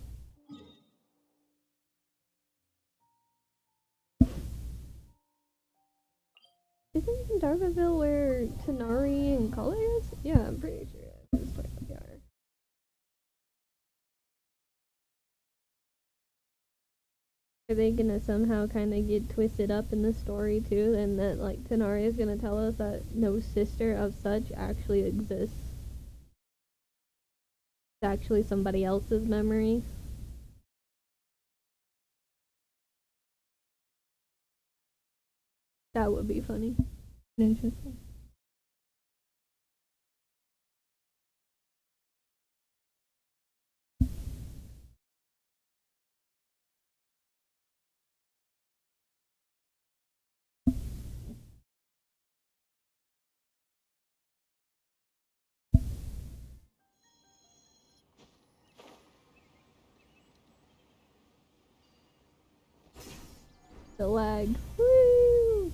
Isn't Darvaville where Tanari and Color is? Yeah, I'm pretty sure it's where they are. Are they gonna somehow kind of get twisted up in the story too, and that like Tanari is gonna tell us that no sister of such actually exists? It's actually somebody else's memory. That would be funny. Interesting. The lag. Woo!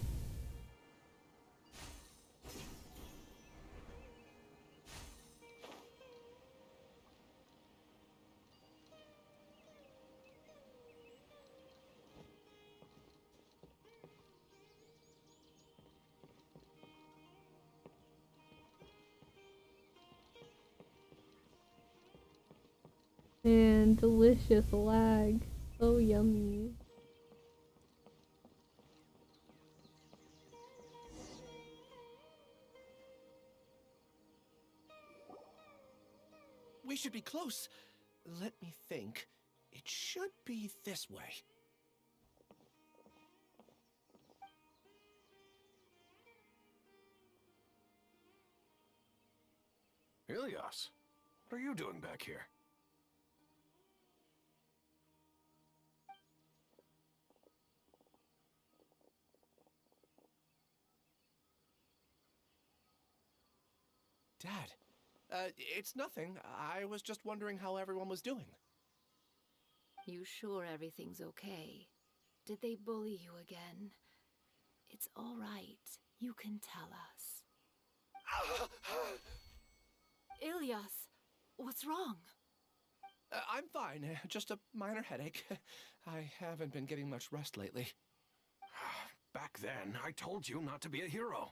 And delicious lag. So yummy. We should be close. Let me think. It should be this way. Ilias, what are you doing back here? Dad, it's nothing. I was just wondering how everyone was doing. You sure everything's okay? Did they bully you again? It's all right. You can tell us. Ilias, what's wrong? I'm fine. Just a minor headache. I haven't been getting much rest lately. Back then, I told you not to be a hero.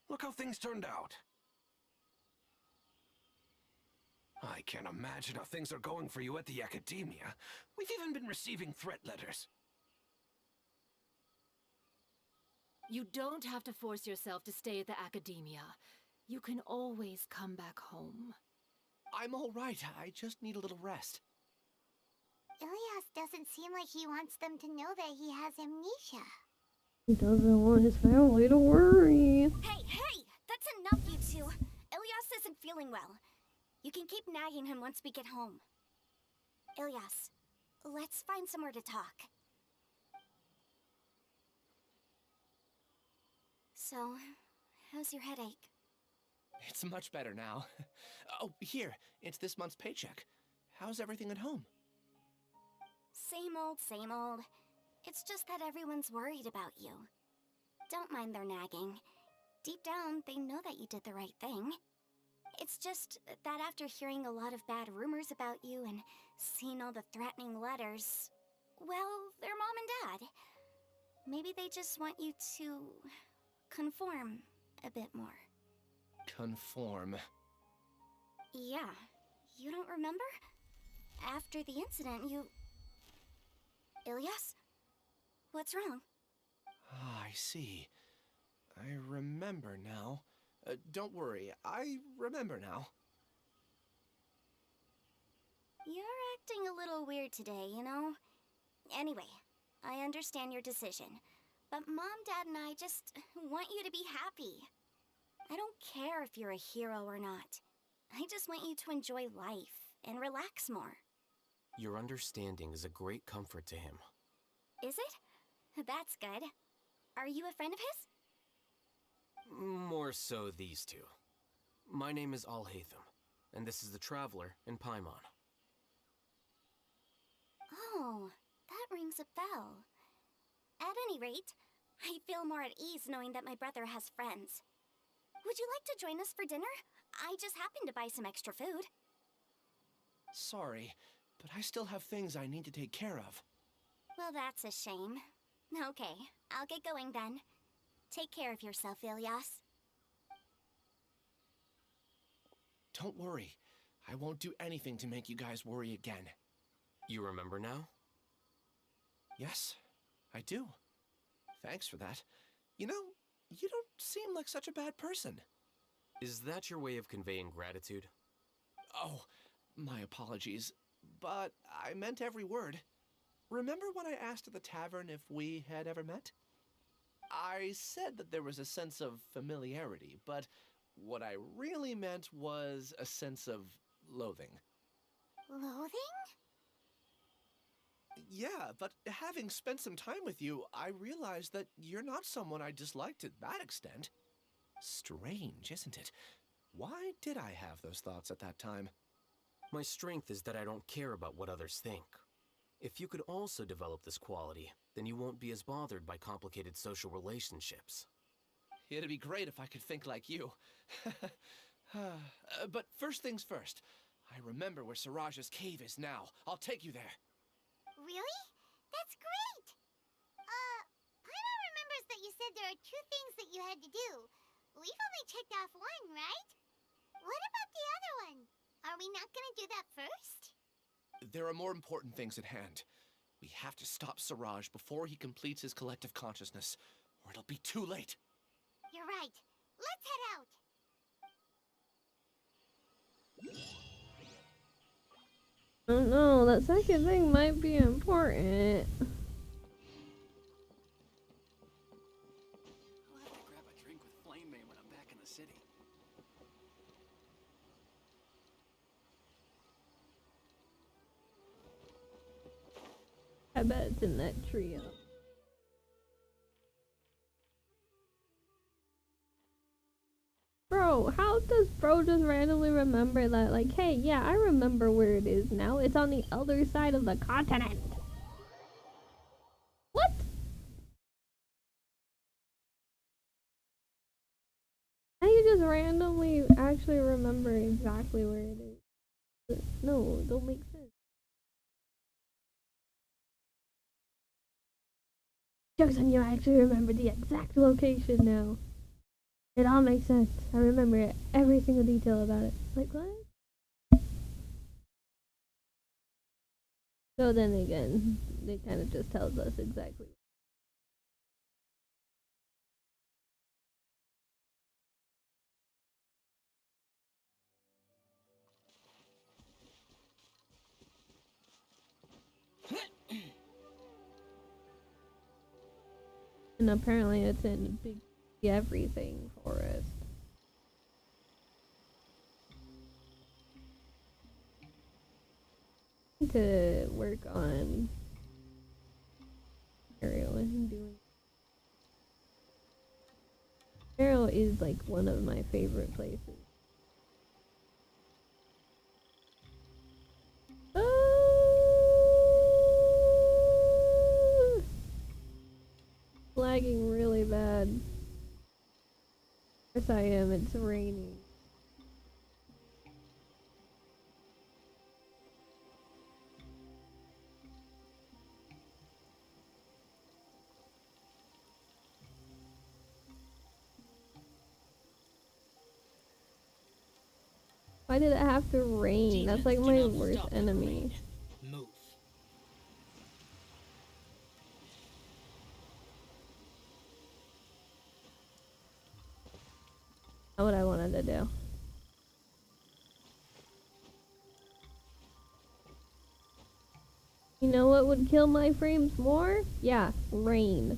Look how things turned out. I can't imagine how things are going for you at the Academia. We've even been receiving threat letters. You don't have to force yourself to stay at the Academia. You can always come back home. I'm all right. I just need a little rest. Ilias doesn't seem like he wants them to know that he has amnesia. He doesn't want his family to worry. Hey! That's enough, you two! Ilias isn't feeling well. You can keep nagging him once we get home. Ilias, let's find somewhere to talk. So, how's your headache? It's much better now. Oh, here. It's this month's paycheck. How's everything at home? Same old, same old. It's just that everyone's worried about you. Don't mind their nagging. Deep down, they know that you did the right thing. It's just that after hearing a lot of bad rumors about you and seeing all the threatening letters, well, they're mom and dad. Maybe they just want you to conform a bit more. Conform. Yeah, you don't remember? After the incident, you... Ilias? What's wrong? Ah, I see. I remember now. Don't worry, I remember now. You're acting a little weird today, you know? Anyway, I understand your decision, but Mom, Dad, and I just want you to be happy. I don't care if you're a hero or not. I just want you to enjoy life and relax more. Your understanding is a great comfort to him. Is it? That's good. Are you a friend of his? More so these two. My name is Alhaitham, and this is the Traveler in Paimon. Oh, that rings a bell. At any rate, I feel more at ease knowing that my brother has friends. Would you like to join us for dinner? I just happened to buy some extra food. Sorry, but I still have things I need to take care of. Well, that's a shame. Okay, I'll get going then. Take care of yourself, Ilyas. Don't worry. I won't do anything to make you guys worry again. You remember now? Yes, I do. Thanks for that. You know, you don't seem like such a bad person. Is that your way of conveying gratitude? Oh, my apologies, but I meant every word. Remember when I asked at the tavern if we had ever met? I said that there was a sense of familiarity, but what I really meant was a sense of loathing. Loathing? Yeah, but having spent some time with you, I realized that you're not someone I dislike to that extent. Strange, isn't it? Why did I have those thoughts at that time? My strength is that I don't care about what others think. If you could also develop this quality, then you won't be as bothered by complicated social relationships. It'd be great if I could think like you. But first things first. I remember where Siraj's cave is now. I'll take you there. Really? That's great! Paimon remembers that you said there are 2 things that you had to do. We've only checked off 1, right? What about the other one? Are we not gonna do that first? There are more important things at hand. We have to stop Siraj before he completes his collective consciousness, or it'll be too late. You're right. Let's head out! Oh no, that second thing might be important. I'll have to grab a drink with Flame Mane when I'm back in the city. I bet it's in that trio. Bro, how does bro just randomly remember that? Like, hey, yeah, I remember where it is now. It's on the other side of the continent. What? How do you just randomly actually remember exactly where it is? No, it don't make sense. Joke's on you, I actually remember the exact location now. It all makes sense. I remember every single detail about it. Like, what? So then again, it kind of just tells us exactly. And apparently it's in big everything forest. To work on Ariel and doing. Ariel is like one of my favorite places. Lagging really bad. Yes, I am. It's raining. Why did it have to rain? That's like my worst enemy. Move. Not what I wanted to do. You know what would kill my frames more? Yeah, rain.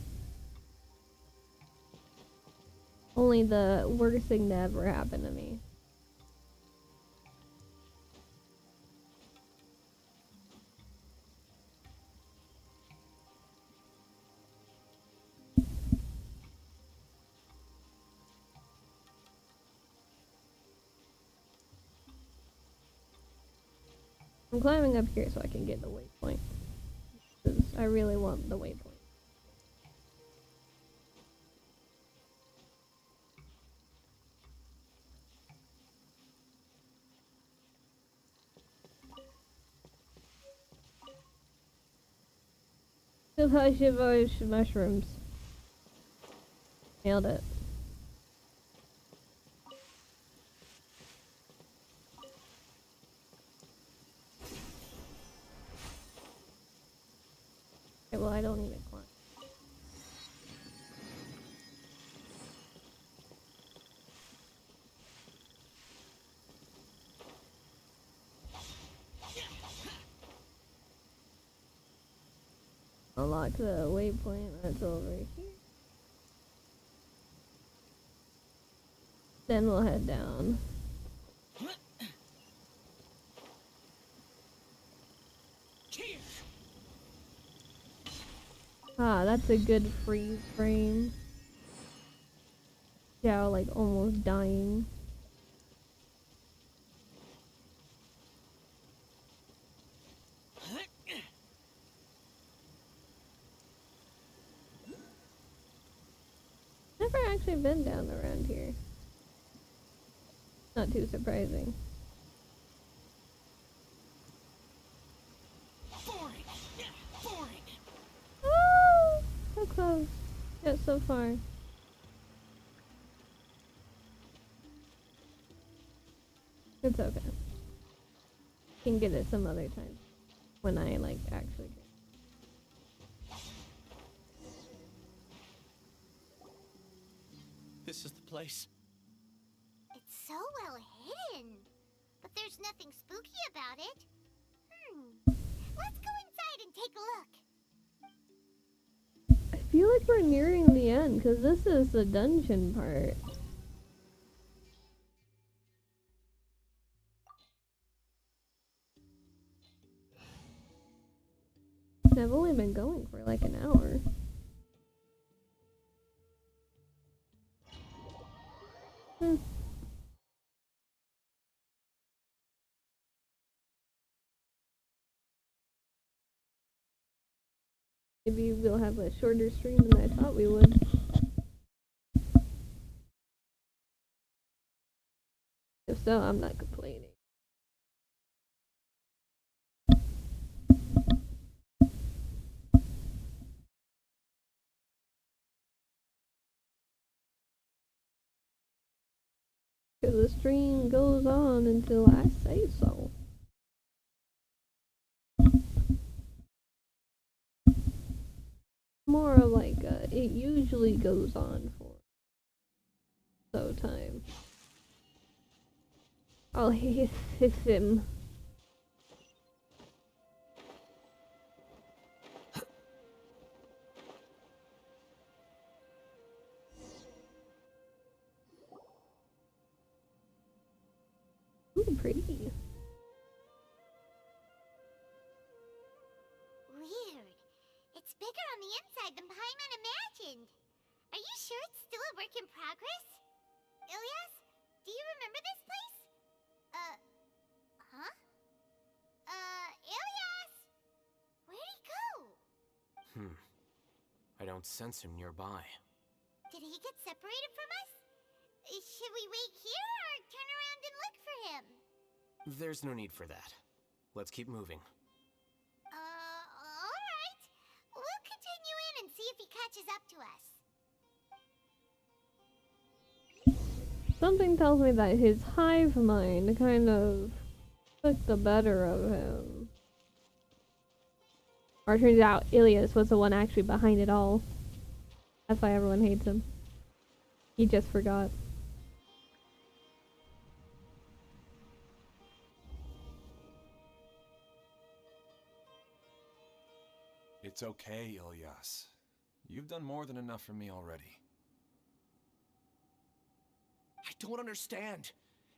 Only the worst thing to ever happen to me. I'm climbing up here so I can get the waypoint. Because I really want the waypoint. Shivash mushrooms. Nailed it. Okay, well, I don't need a climb. Unlock the waypoint that's over here. Then we'll head down. Ah, that's a good freeze frame. Yeah, like almost dying. Never actually been down around here. Not too surprising. Oh, so close. Yet so far. It's okay. Can get it some other time. When I like actually get. This is the place. It's so well hidden. But there's nothing spooky about it. Let's go inside and take a look. I feel like we're nearing the end because this is the dungeon part. I've only been going for like an hour. Maybe we'll have a shorter stream than I thought we would. If so, I'm not complaining. Because the stream goes on until I say so. More like it usually goes on for so time. Alhaitham. Ooh, pretty. Weird. It's bigger on the inside than Paimon imagined. Are you sure it's still a work in progress? Ilyas, do you remember this place? Huh? Ilyas! Where'd he go? I don't sense him nearby. Did he get separated from us? Should we wait here or turn around and look for him? There's no need for that. Let's keep moving. Alright. We'll continue in and see if he catches up to us. Something tells me that his hive mind kind of took the better of him. Or it turns out Ilyas was the one actually behind it all. That's why everyone hates him. He just forgot. It's okay, Ilyas. You've done more than enough for me already. I don't understand.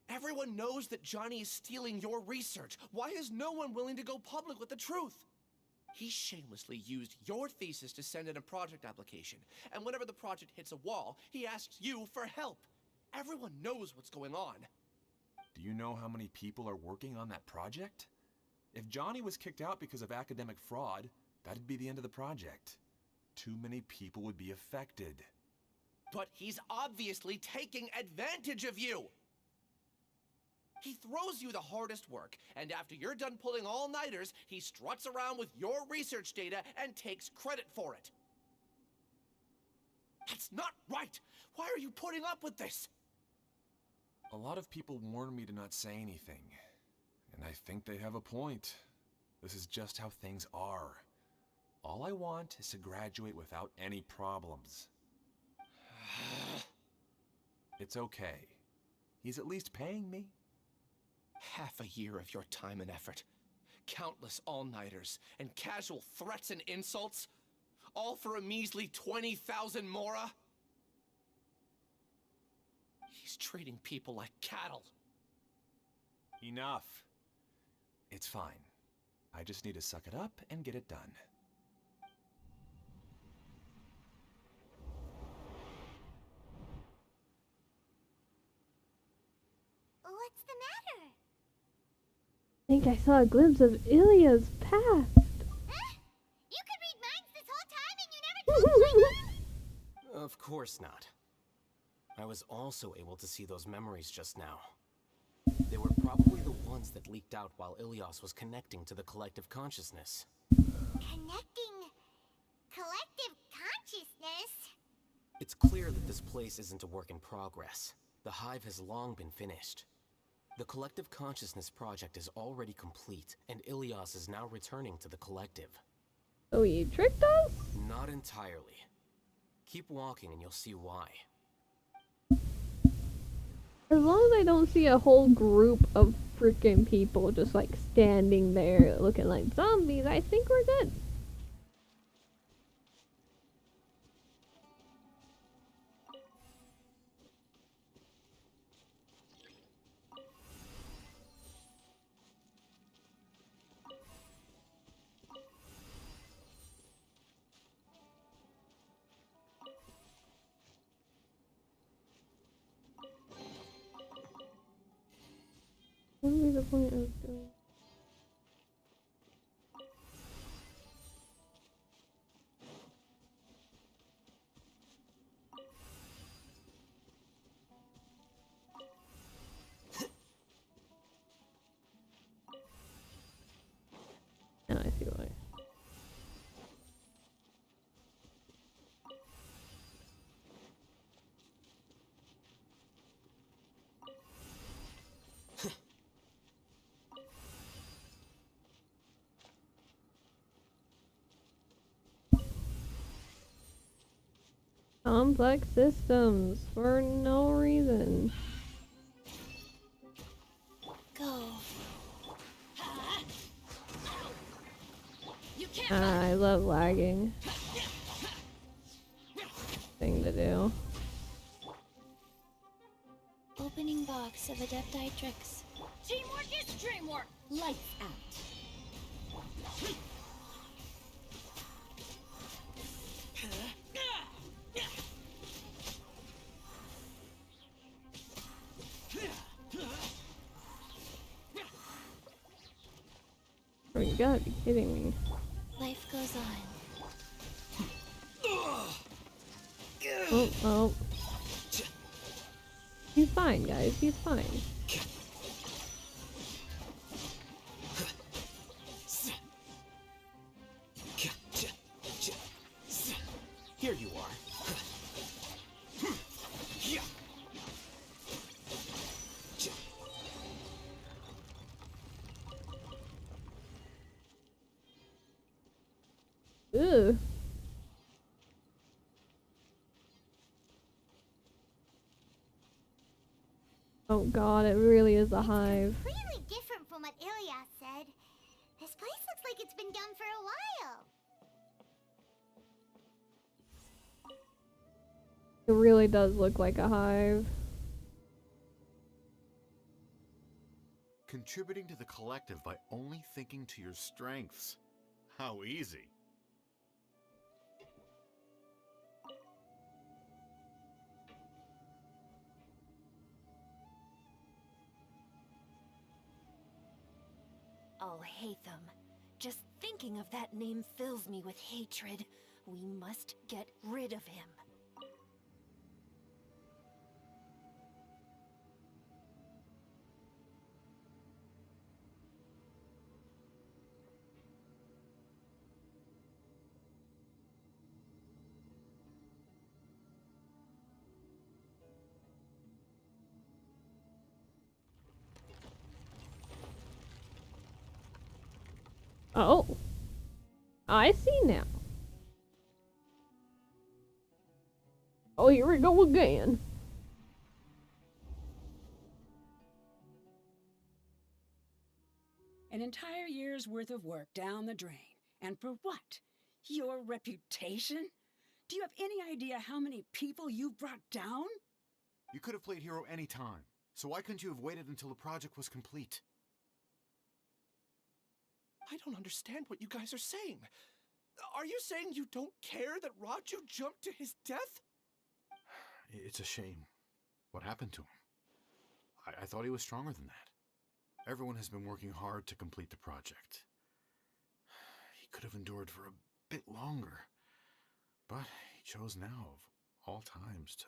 Everyone knows that Johnny is stealing your research. Why is no one willing to go public with the truth? He shamelessly used your thesis to send in a project application, and whenever the project hits a wall, he asks you for help. Everyone knows what's going on. Do you know how many people are working on that project? If Johnny was kicked out because of academic fraud, that'd be the end of the project. Too many people would be affected. But he's obviously taking advantage of you! He throws you the hardest work, and after you're done pulling all-nighters, he struts around with your research data and takes credit for it. That's not right! Why are you putting up with this? A lot of people warn me to not say anything, and I think they have a point. This is just how things are. All I want is to graduate without any problems. It's okay. He's at least paying me. Half a year of your time and effort, countless all-nighters, and casual threats and insults, all for a measly 20,000 mora? He's treating people like cattle. Enough. It's fine. I just need to suck it up and get it done. What's the matter? I think I saw a glimpse of Ilya's past. Huh? You could read minds this whole time and you never told me that? Of course not. I was also able to see those memories just now. They were probably the ones that leaked out while Ilyas was connecting to the collective consciousness. Connecting collective consciousness? It's clear that this place isn't a work in progress. The hive has long been finished. The collective consciousness project is already complete, and Ilyas is now returning to the collective. Oh, you tricked us? Not entirely. Keep walking and you'll see why. As long as I don't see a whole group of freaking people just like standing there looking like zombies, I think we're good. What would be the point of doing? Now I see why. Complex systems for no reason. Go. I love lagging. Thing to do. Opening box of Adepti tricks. Teamwork is dreamwork! Lights out. Oh, you gotta be kidding me. Life goes on. Oh, oh. He's fine, guys. He's fine. Here you are. Ugh. Oh god, it really is a hive. Completely different from what Ilyas said. This place looks like it's been done for a while. It really does look like a hive. Contributing to the collective by only thinking to your strengths. How easy. Alhaitham. Just thinking of that name fills me with hatred. We must get rid of him. Oh. I see now. Oh, here we go again. An entire year's worth of work down the drain. And for what? Your reputation? Do you have any idea how many people you've brought down? You could have played hero any time, so why couldn't you have waited until the project was complete? I don't understand what you guys are saying. Are you saying you don't care that Raju jumped to his death? It's a shame. What happened to him? I thought he was stronger than that. Everyone has been working hard to complete the project. He could have endured for a bit longer, but he chose now, of all times, to...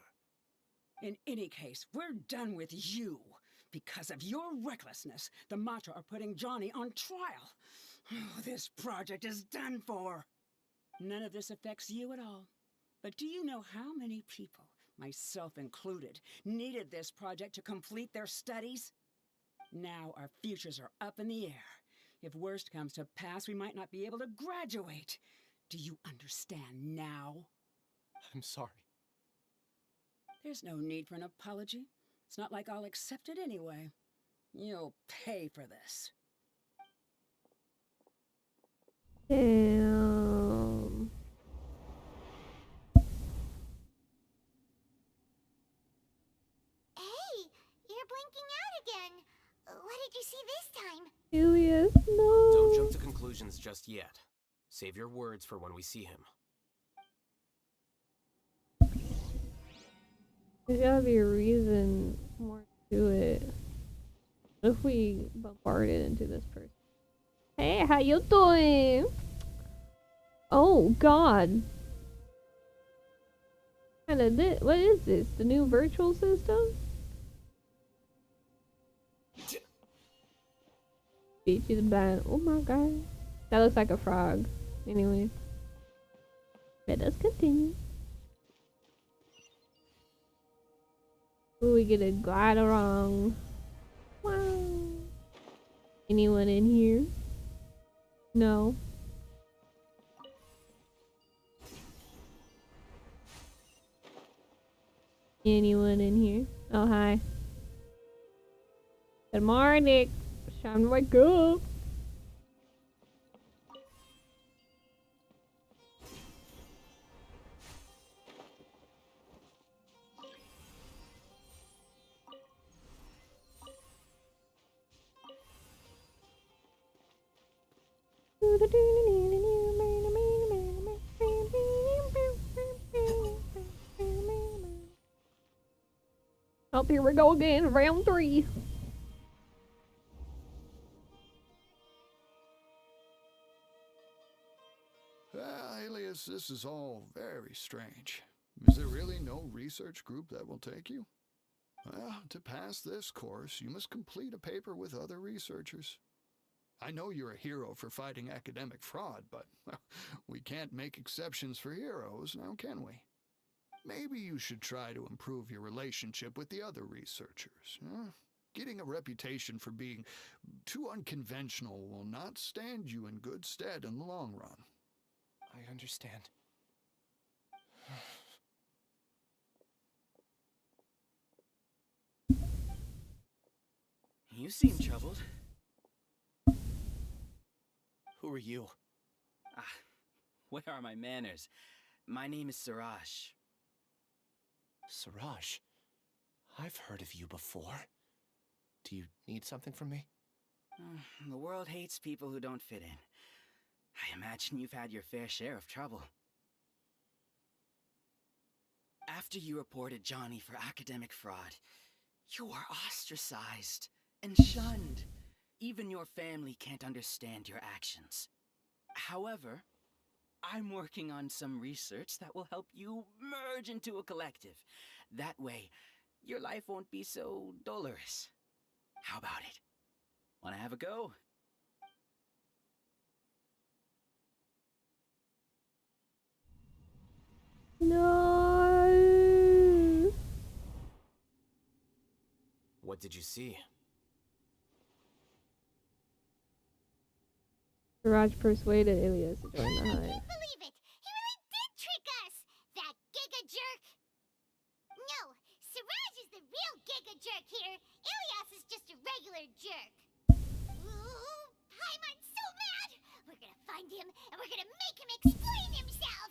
In any case, we're done with you. Because of your recklessness, the Matra are putting Johnny on trial. This project is done for. None of this affects you at all. But do you know how many people, myself included, needed this project to complete their studies? Now our futures are up in the air. If worst comes to pass, we might not be able to graduate. Do you understand now? I'm sorry. There's no need for an apology. It's not like I'll accept it anyway. You'll pay for this. Damn. Hey, you're blinking out again. What did you see this time? Ilias, no. Don't jump to conclusions just yet. Save your words for when we see him. There's gotta be a reason more to it. What if we bombarded into this person? Hey, how you doing? Oh God. What is this? The new virtual system? Beat you the bad. Oh my God. That looks like a frog. Anyway. Let us continue. Ooh, we get a glide along. Wow. Anyone in here? No. Anyone in here? Oh, hi. Good morning. Time to wake up. Oh, here we go again. Round 3. Alias, this is all very strange. Is there really no research group that will take you? Well, to pass this course, you must complete a paper with other researchers. I know you're a hero for fighting academic fraud, but we can't make exceptions for heroes, now can we? Maybe you should try to improve your relationship with the other researchers. Getting a reputation for being too unconventional will not stand you in good stead in the long run. I understand. You seem troubled. Who are you? Ah, where are my manners? My name is Siraj. Siraj, I've heard of you before. Do you need something from me? The world hates people who don't fit in. I imagine you've had your fair share of trouble. After you reported Johnny for academic fraud, you were ostracized and shunned. Even your family can't understand your actions. However, I'm working on some research that will help you merge into a collective. That way, your life won't be so dolorous. How about it? Wanna have a go? No. What did you see? Raj persuaded Ilias to join the I hive. can't believe it! He really did trick us! That giga jerk! No, Siraj is the real giga jerk here. Ilias is just a regular jerk. Ooh, Paimon's so mad! We're gonna find him and we're gonna make him explain himself!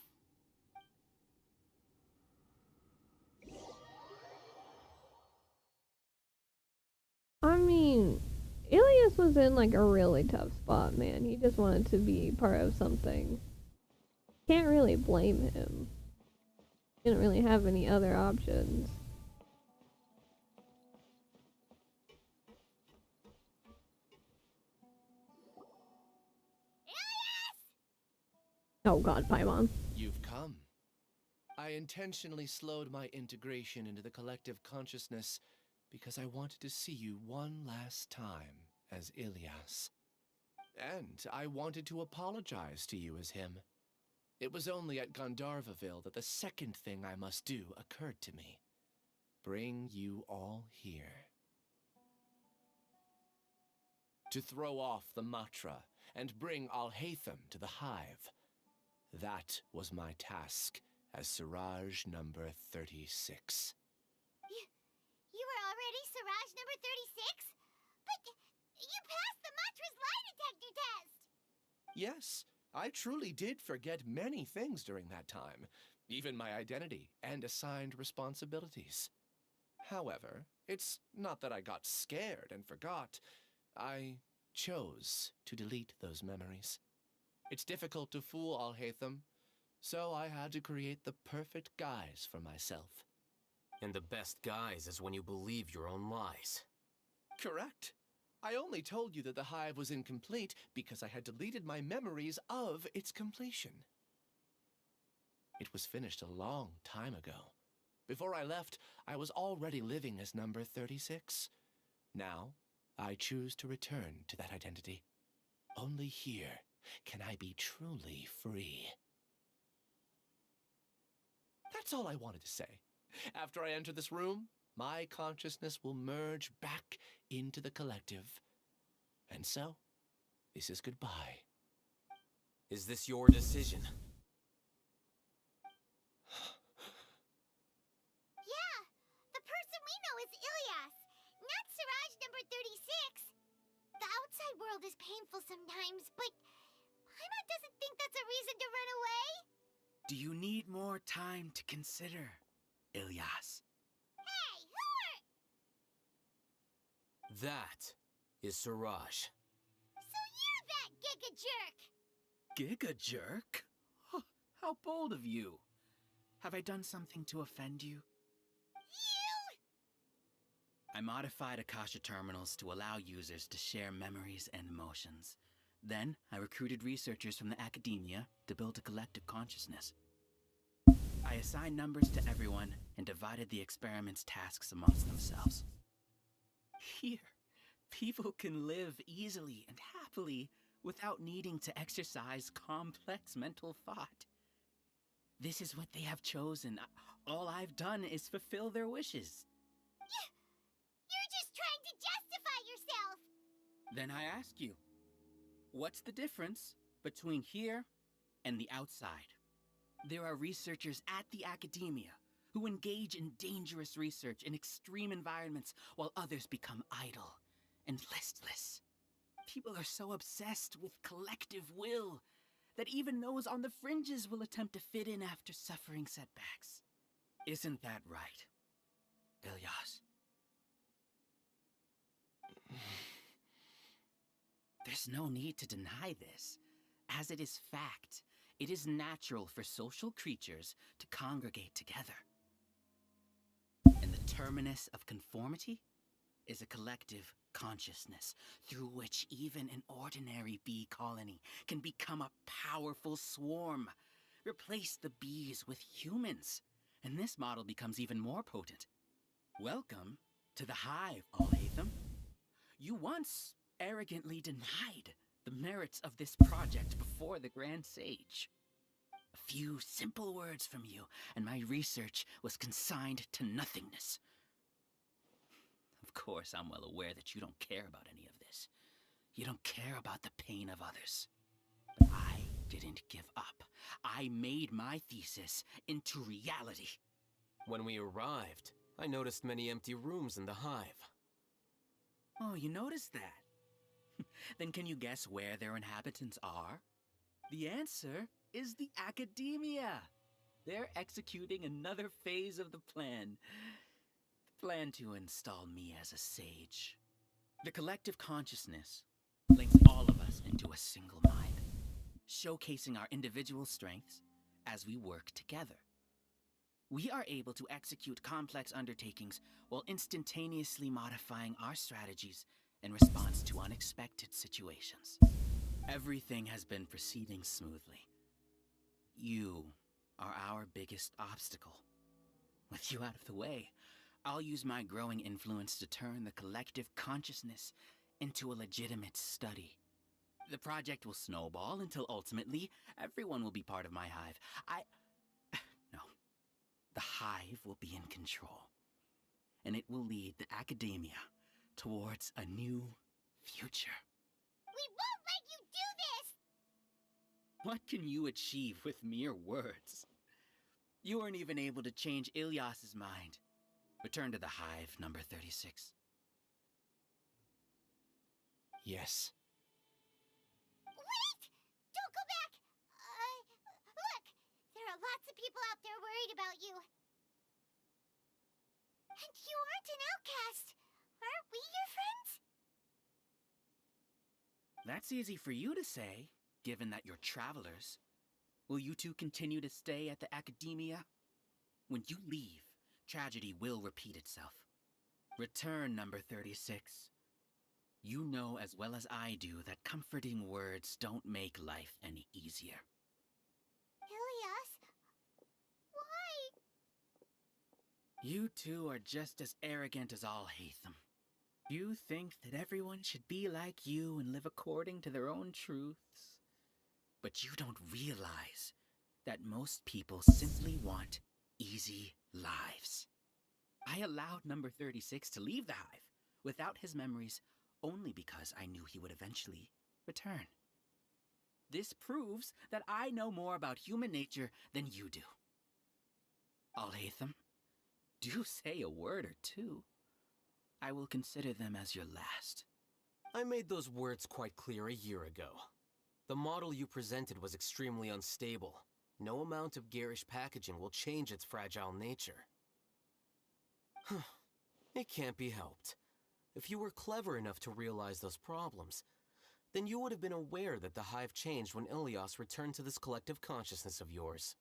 I mean, Ilias was in like a really tough spot, man. He just wanted to be part of something. Can't really blame him. He didn't really have any other options. Oh god, Paimon. You've come. I intentionally slowed my integration into the collective consciousness because I wanted to see you one last time as Ilias. And I wanted to apologize to you as him. It was only at Gandharvaville that the second thing I must do occurred to me. Bring you all here. To throw off the Matra and bring Alhaitham to the hive. That was my task as Siraj number 36. You were already Siraj number 36? But you passed the Matra's lie detector test! Yes, I truly did forget many things during that time, even my identity and assigned responsibilities. However, it's not that I got scared and forgot. I chose to delete those memories. It's difficult to fool Alhaitham, so I had to create the perfect guise for myself. And the best guise is when you believe your own lies. Correct. I only told you that the hive was incomplete because I had deleted my memories of its completion. It was finished a long time ago. Before I left, I was already living as number 36. Now, I choose to return to that identity. Only here can I be truly free. That's all I wanted to say. After I enter this room, my consciousness will merge back into the collective. And so, this is goodbye. Is this your decision? Yeah, the person we know is Ilias, not Siraj number 36. The outside world is painful sometimes, but Paimon doesn't think that's a reason to run away. Do you need more time to consider, Ilias? Hey, who are... That is Siraj. So you're that giga jerk! Giga jerk? Oh, how bold of you. Have I done something to offend you? You! I modified Akasha terminals to allow users to share memories and emotions. Then, I recruited researchers from the academia to build a collective consciousness. I assigned numbers to everyone and divided the experiment's tasks amongst themselves. Here, people can live easily and happily without needing to exercise complex mental thought. This is what they have chosen. All I've done is fulfill their wishes. You're just trying to justify yourself! Then I ask you, what's the difference between here and the outside? There are researchers at the academia who engage in dangerous research in extreme environments while others become idle and listless. People are so obsessed with collective will that even those on the fringes will attempt to fit in after suffering setbacks. Isn't that right, Ilyas? There's no need to deny this, as it is fact. It is natural for social creatures to congregate together. And the terminus of conformity is a collective consciousness through which even an ordinary bee colony can become a powerful swarm. Replace the bees with humans, and this model becomes even more potent. Welcome to the hive, Alhaitham. You once arrogantly denied the merits of this project before the Grand Sage. A few simple words from you, and my research was consigned to nothingness. Of course, I'm well aware that you don't care about any of this. You don't care about the pain of others. But I didn't give up. I made my thesis into reality. When we arrived, I noticed many empty rooms in the hive. Oh, you noticed that? Then can you guess where their inhabitants are? The answer is the academia. They're executing another phase of the plan. The plan to install me as a sage. The collective consciousness links all of us into a single mind, showcasing our individual strengths as we work together. We are able to execute complex undertakings while instantaneously modifying our strategies in response to unexpected situations. Everything has been proceeding smoothly. You are our biggest obstacle. With you out of the way, I'll use my growing influence to turn the collective consciousness into a legitimate study. The project will snowball until ultimately everyone will be part of my hive. No. The hive will be in control, and it will lead the academia towards a new future. We won't let you do this! What can you achieve with mere words? You weren't even able to change Ilyas's mind. Return to the hive, number 36. Yes. Wait! Don't go back! Look! There are lots of people out there worried about you. And you aren't an outcast. Aren't we your friends? That's easy for you to say, given that you're travelers. Will you two continue to stay at the academia? When you leave, tragedy will repeat itself. Return, number 36. You know as well as I do that comforting words don't make life any easier. Ilyas? Why? You two are just as arrogant as Alhaitham. You think that everyone should be like you and live according to their own truths. But you don't realize that most people simply want easy lives. I allowed number 36 to leave the hive without his memories only because I knew he would eventually return. This proves that I know more about human nature than you do. Alhaitham, do say a word or two. I will consider them as your last. I made those words quite clear a year ago. The model you presented was extremely unstable. No amount of garish packaging will change its fragile nature. It can't be helped. If you were clever enough to realize those problems, then you would have been aware that the hive changed when Ilyas returned to this collective consciousness of yours.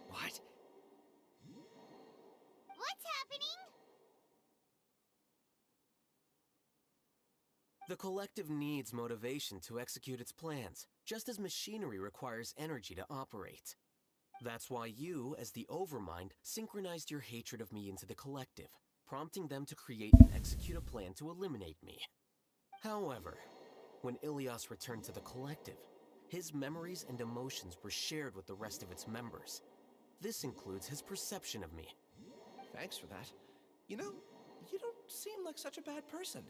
What? What's happening? The collective needs motivation to execute its plans, just as machinery requires energy to operate. That's why you, as the Overmind, synchronized your hatred of me into the collective, prompting them to create and execute a plan to eliminate me. However, when Ilyas returned to the collective, his memories and emotions were shared with the rest of its members. This includes his perception of me. Thanks for that. You know, you don't seem like such a bad person.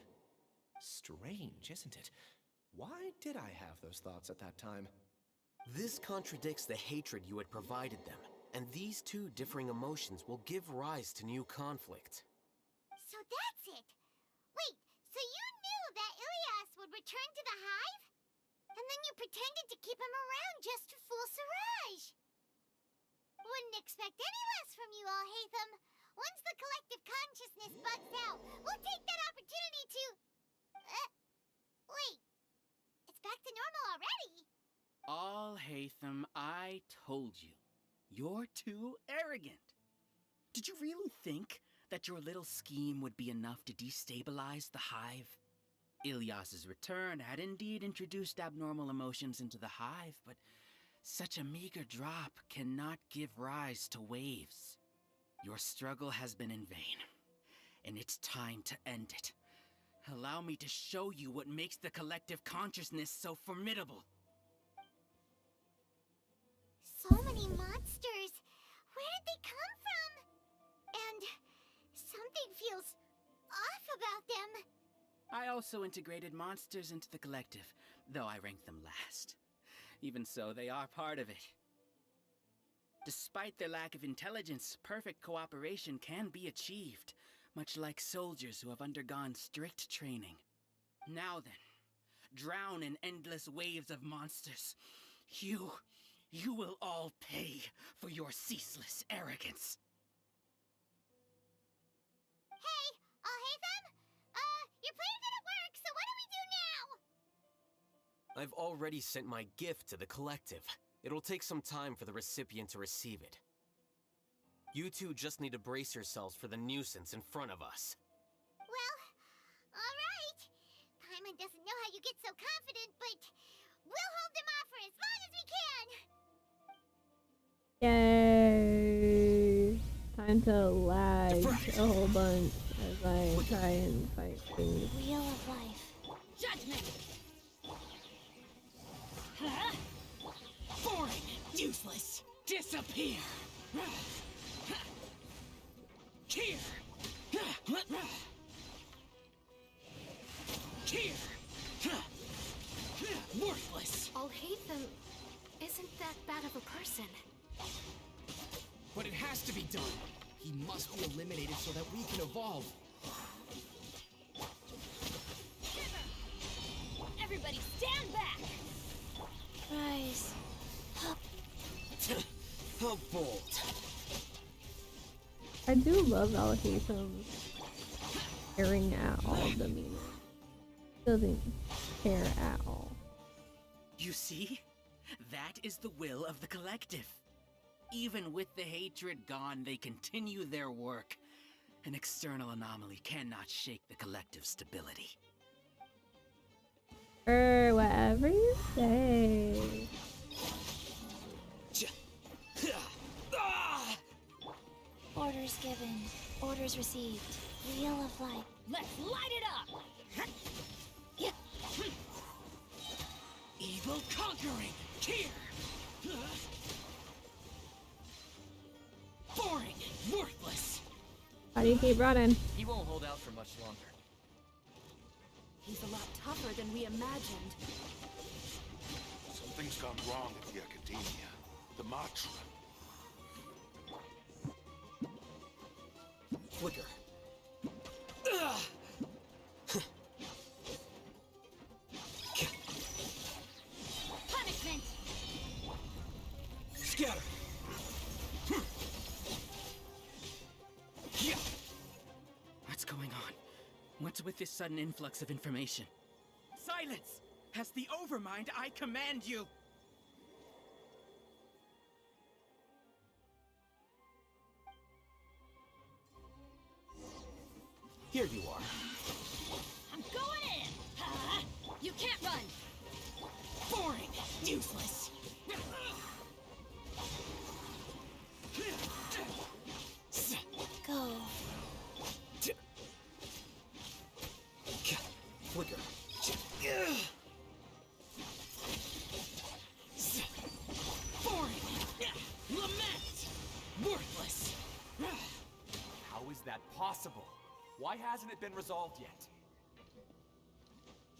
Strange, isn't it? Why did I have those thoughts at that time? This contradicts the hatred you had provided them, and these two differing emotions will give rise to new conflict. So that's it. Wait, so you knew that Ilyas would return to the hive? And then you pretended to keep him around just to fool Siraj. Wouldn't expect any less from you, Alhaitham. Once the collective consciousness bugs out, we'll take that opportunity to... wait. It's back to normal already. Alhaitham, I told you. You're too arrogant. Did you really think that your little scheme would be enough to destabilize the hive? Ilyas's return had indeed introduced abnormal emotions into the hive, but such a meager drop cannot give rise to waves. Your struggle has been in vain, and it's time to end it. Allow me to show you what makes the collective consciousness so formidable. So many monsters. Where did they come from? And something feels off about them. I also integrated monsters into the collective, though I ranked them last. Even so, they are part of it. Despite their lack of intelligence, perfect cooperation can be achieved, much like soldiers who have undergone strict training. Now then, drown in endless waves of monsters. You will all pay for your ceaseless arrogance. Hey, Alhaitham? Your plan didn't work, so what do we do now? I've already sent my gift to the collective. It'll take some time for the recipient to receive it. You two just need to brace yourselves for the nuisance in front of us. Well, alright. Paimon doesn't know how you get so confident, but we'll hold them off for as long as we can. Yay! Time to lag a whole bunch as I try and fight things. Wheel of life. Judgment! Huh? Boring! Useless! Disappear! Here! Here! Worthless! Alhaitham isn't that bad of a person. But it has to be done. He must be eliminated so that we can evolve. Everybody stand back! Rise. Up. How bold. I do love Alhaitham's caring at all demeanor. Doesn't care at all. You see? That is the will of the collective. Even with the hatred gone, they continue their work. An external anomaly cannot shake the collective's stability. Whatever you say. Orders given. Orders received. Wheel of life. Let's light it up! Evil conquering! Here! Boring! Worthless! How do you keep running? He won't hold out for much longer. He's a lot tougher than we imagined. Something's gone wrong at the Academia. The Matra. Flicker. Punishment! Scatter. What's going on? What's with this sudden influx of information? Silence! As the Overmind, I command you! Here you are. I'm going in! You can't run! Boring! Useless! Go. Flicker. Boring! Lament! Worthless! How is that possible? Why hasn't it been resolved yet?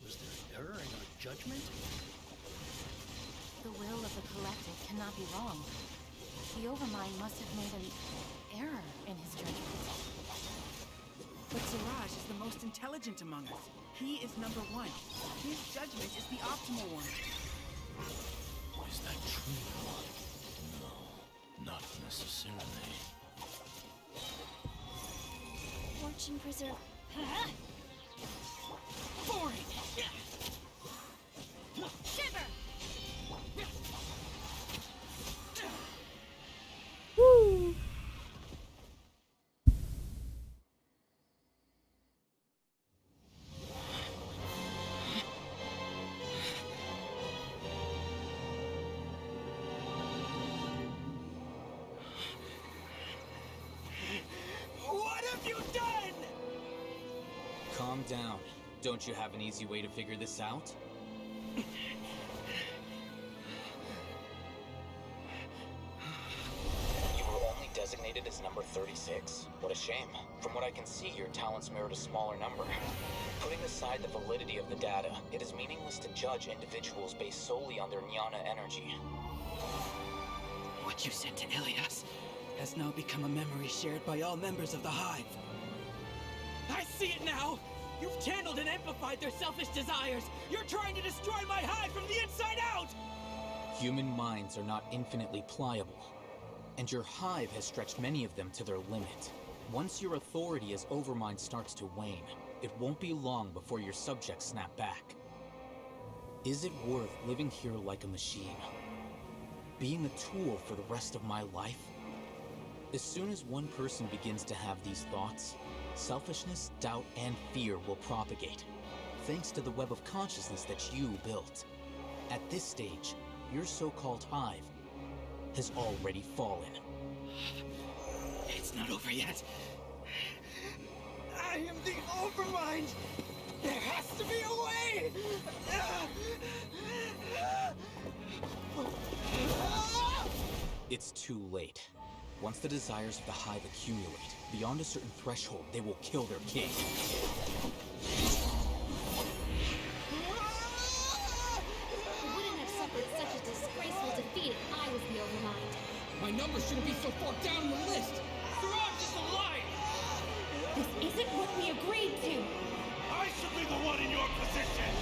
Was there an error in our judgment? The will of the collective cannot be wrong. The Overmind must have made an error in his judgment. But Siraj is the most intelligent among us. He is number one. His judgment is the optimal one. Is that true? No. Not necessarily. Fortune preserve. Huh? Boring! Shiver! Woo! What have you done? Calm down. Don't you have an easy way to figure this out? You were only designated as number 36? What a shame. From what I can see, your talents merit a smaller number. Putting aside the validity of the data, it is meaningless to judge individuals based solely on their jnana energy. What you said to Ilias has now become a memory shared by all members of the Hive. I see it now! You've channeled and amplified their selfish desires! You're trying to destroy my hive from the inside out! Human minds are not infinitely pliable, and your hive has stretched many of them to their limit. Once your authority as Overmind starts to wane, it won't be long before your subjects snap back. Is it worth living here like a machine? Being a tool for the rest of my life? As soon as one person begins to have these thoughts, selfishness, doubt, and fear will propagate, thanks to the web of consciousness that you built. At this stage, your so-called hive has already fallen. It's not over yet. I am the Overmind! There has to be a way! It's too late. Once the desires of the hive accumulate, beyond a certain threshold, they will kill their king. I wouldn't have suffered such a disgraceful defeat if I was the Overmind. My numbers shouldn't be so far down the list! Siraj is alive! This isn't what we agreed to! I should be the one in your position!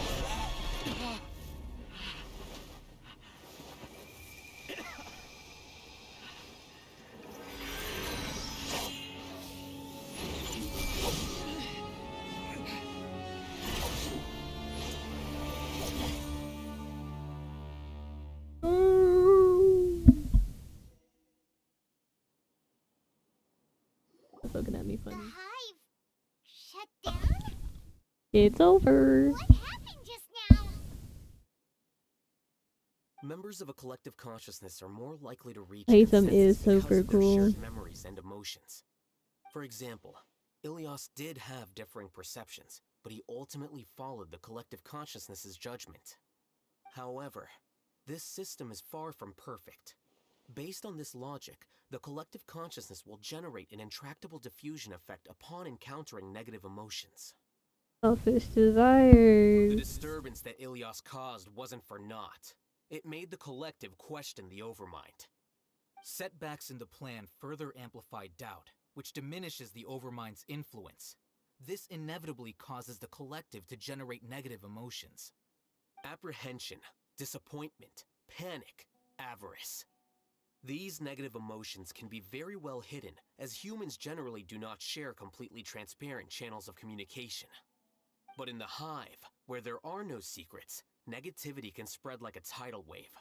It's looking at me funny. The hive shut down? It's over. What happened just now? Members of a collective consciousness are more likely to reach Alhaitham is consensus because super of their cool. shared memories and emotions. For example, Ilias did have differing perceptions, but he ultimately followed the collective consciousness's judgment. However, this system is far from perfect. Based on this logic, the collective consciousness will generate an intractable diffusion effect upon encountering negative emotions. Selfish The desires. disturbance that Ilias caused wasn't for naught. It made the collective question the Overmind. Setbacks in the plan further amplify doubt, which diminishes the Overmind's influence. This inevitably causes the collective to generate negative emotions. Apprehension, disappointment, panic, avarice. These negative emotions can be very well hidden, as humans generally do not share completely transparent channels of communication. But in the hive, where there are no secrets, negativity can spread like a tidal wave.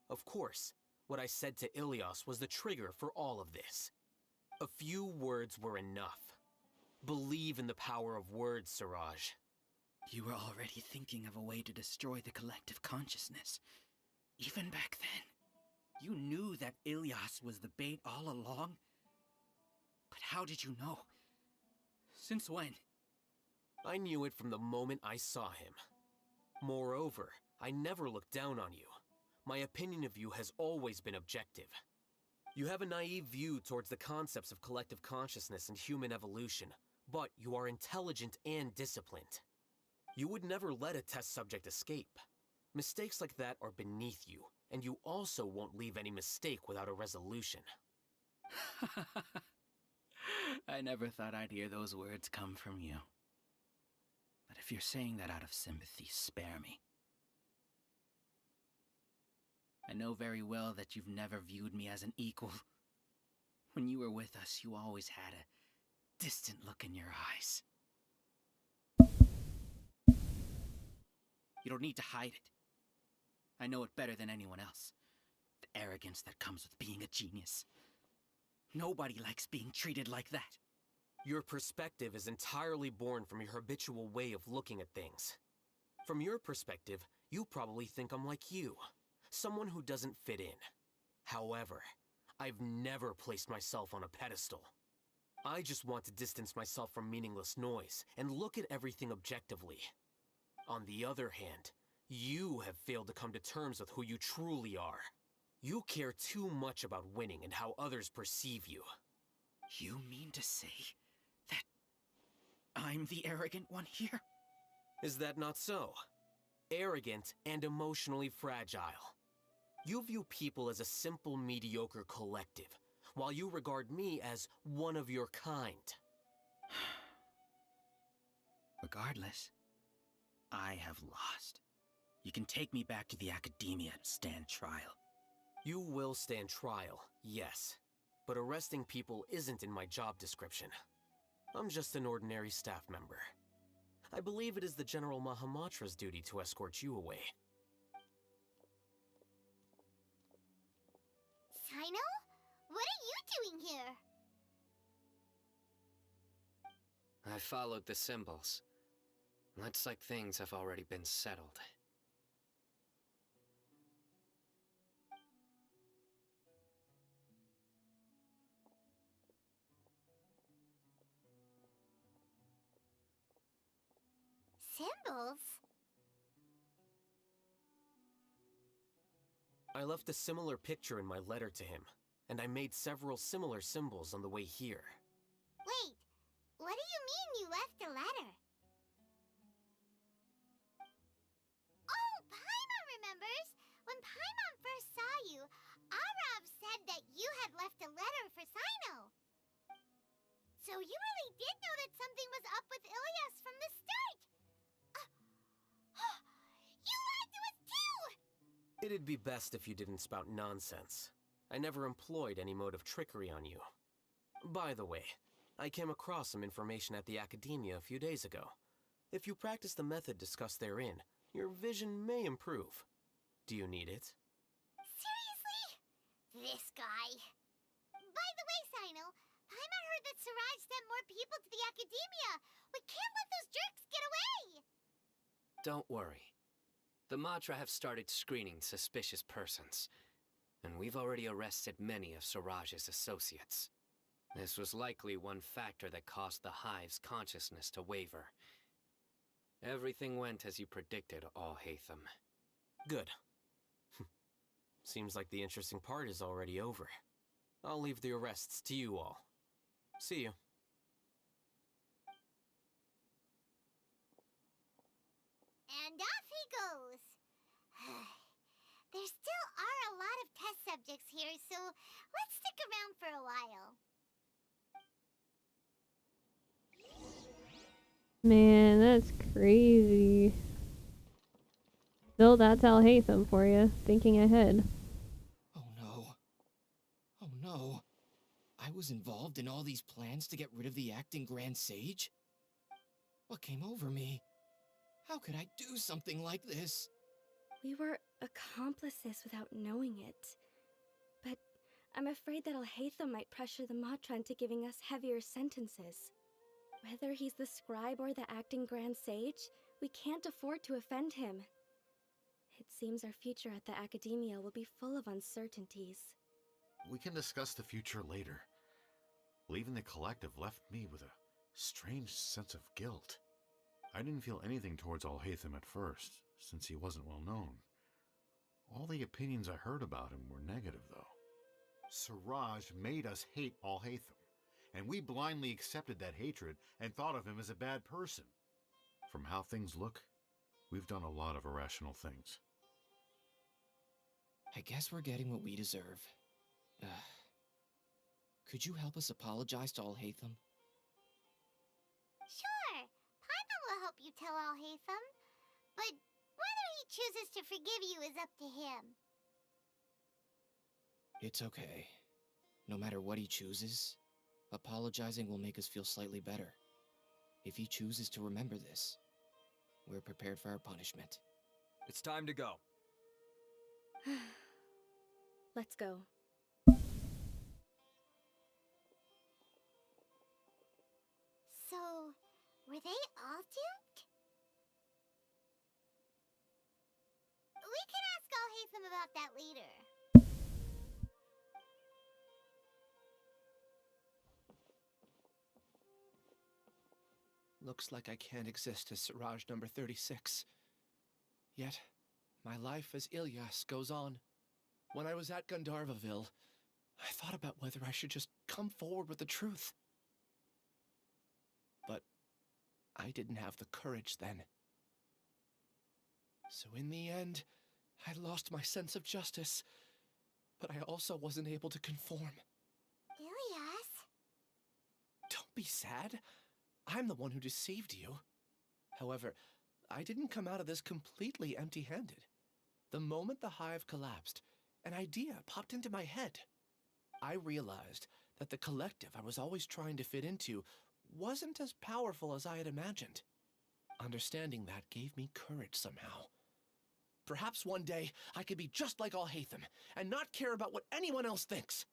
Of course, what I said to Ilias was the trigger for all of this. A few words were enough. Believe in the power of words, Siraj. You were already thinking of a way to destroy the collective consciousness. Even back then, you knew that Ilias was the bait all along? But how did you know? Since when? I knew it from the moment I saw him. Moreover, I never looked down on you. My opinion of you has always been objective. You have a naive view towards the concepts of collective consciousness and human evolution, but you are intelligent and disciplined. You would never let a test subject escape. Mistakes like that are beneath you, and you also won't leave any mistake without a resolution. I never thought I'd hear those words come from you. But if you're saying that out of sympathy, spare me. I know very well that you've never viewed me as an equal. When you were with us, you always had a distant look in your eyes. You don't need to hide it. I know it better than anyone else. The arrogance that comes with being a genius. Nobody likes being treated like that. Your perspective is entirely born from your habitual way of looking at things. From your perspective, you probably think I'm like you, someone who doesn't fit in. However, I've never placed myself on a pedestal. I just want to distance myself from meaningless noise and look at everything objectively. On the other hand, you have failed to come to terms with who you truly are. You care too much about winning and how others perceive you. You mean to say that I'm the arrogant one here? Is that not so? Arrogant and emotionally fragile. You view people as a simple, mediocre collective, while you regard me as one of your kind. Regardless, I have lost. You can take me back to the academia and stand trial. You will stand trial, yes. But arresting people isn't in my job description. I'm just an ordinary staff member. I believe it is the General Mahamatra's duty to escort you away. Sino? What are you doing here? I followed the symbols. Looks like things have already been settled. Symbols? I left a similar picture in my letter to him, and I made several similar symbols on the way here. Wait, what do you mean you left a letter? Oh, Paimon remembers! When Paimon first saw you, Arav said that you had left a letter for Sino. So you really did know that something was up with Ilias from the start! You lied to us too! It'd be best if you didn't spout nonsense. I never employed any mode of trickery on you. By the way, I came across some information at the Academia a few days ago. If you practice the method discussed therein, your vision may improve. Do you need it? Seriously? This guy. By the way, Sino, Paimon heard that Siraj sent more people to the Academia. We can't let those jerks get away! Don't worry. The Matra have started screening suspicious persons, and we've already arrested many of Siraj's associates. This was likely one factor that caused the Hive's consciousness to waver. Everything went as you predicted, Alhaitham. Good. Seems like the interesting part is already over. I'll leave the arrests to you all. See you. And off he goes. There still are a lot of test subjects here, so let's stick around for a while. Man, that's crazy. Still, that's Alhaitham for you, thinking ahead. Oh no. Oh no. I was involved in all these plans to get rid of the acting Grand Sage? What came over me? How could I do something like this? We were accomplices without knowing it. But I'm afraid that Alhaitham might pressure the Matra into giving us heavier sentences. Whether he's the scribe or the acting Grand Sage, we can't afford to offend him. It seems our future at the Academia will be full of uncertainties. We can discuss the future later. Leaving the collective left me with a strange sense of guilt. I didn't feel anything towards Alhaitham at first, since he wasn't well known. All the opinions I heard about him were negative, though. Siraj made us hate Alhaitham, and we blindly accepted that hatred and thought of him as a bad person. From how things look, we've done a lot of irrational things. I guess we're getting what we deserve. Could you help us apologize to Alhaitham? Sure, Paimon will help you tell Alhaitham. But whether he chooses to forgive you is up to him. It's okay. No matter what he chooses, apologizing will make us feel slightly better. If he chooses to remember this, we're prepared for our punishment. It's time to go. Let's go. So, were they all duped? We can ask Alhaitham about that later. Looks like I can't exist as Siraj number 36. Yet, my life as Ilyas goes on. When I was at Gandharvaville, I thought about whether I should just come forward with the truth. But I didn't have the courage then. So in the end, I lost my sense of justice, but I also wasn't able to conform. Ilyas? Don't be sad. I'm the one who deceived you. However, I didn't come out of this completely empty-handed. The moment the hive collapsed, an idea popped into my head. I realized that the collective I was always trying to fit into wasn't as powerful as I had imagined. Understanding that gave me courage somehow. Perhaps one day I could be just like Alhaitham and not care about what anyone else thinks.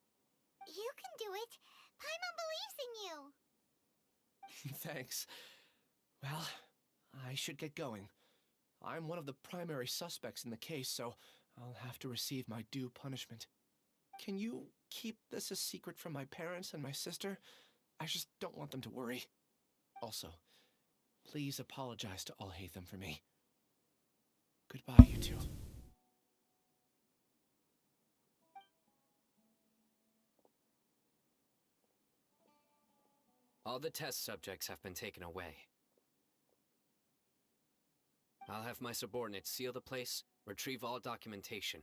You can do it. Paimon believes in you. Thanks. Well, I should get going. I'm one of the primary suspects in the case, so I'll have to receive my due punishment. Can you keep this a secret from my parents and my sister? I just don't want them to worry. Also, please apologize to Alhaitham for me. Goodbye, you two. All the test subjects have been taken away. I'll have my subordinates seal the place, retrieve all documentation,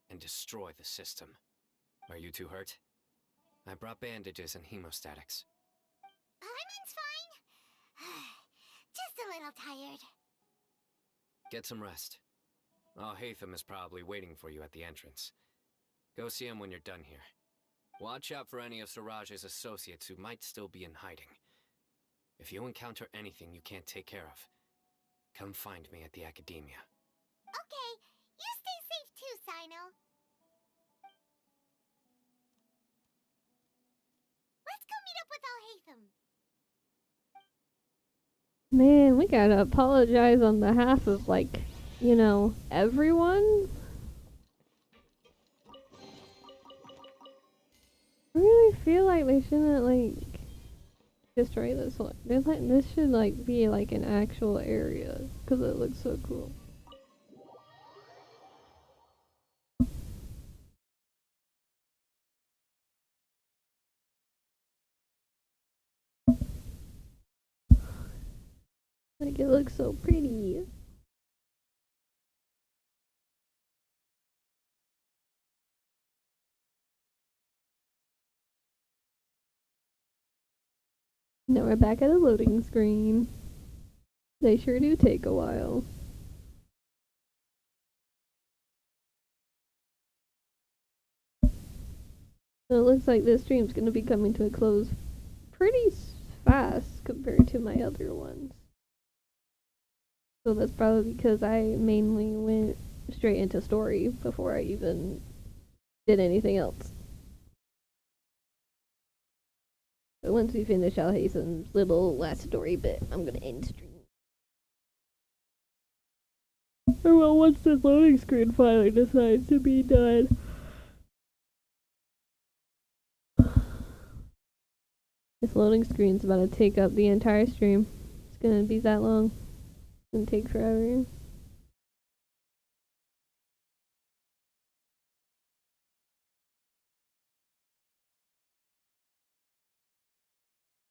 and destroy the system. Are you two hurt? I brought bandages and hemostatics. Paimon's fine. Just a little tired. Get some rest. Alhaitham is probably waiting for you at the entrance. Go see him when you're done here. Watch out for any of Siraj's associates who might still be in hiding. If you encounter anything you can't take care of, come find me at the academia. Okay, you stay safe too, Sino. Let's go meet up with Alhaitham. Man, we gotta apologize on behalf of, like, you know, everyone. I really feel like they shouldn't, like, destroy this one. This should, like, be, like, an actual area, because it looks so cool. Like, it looks so pretty. Now we're back at a loading screen. They sure do take a while. So it looks like this stream's gonna be coming to a close pretty fast compared to my other ones. So that's probably because I mainly went straight into story before I even did anything else. But once we finish Alhaitham's little last story bit, I'm gonna end stream. Or well, once the loading screen finally decides to be done. This loading screen's about to take up the entire stream. It's gonna be that long. It's gonna take forever.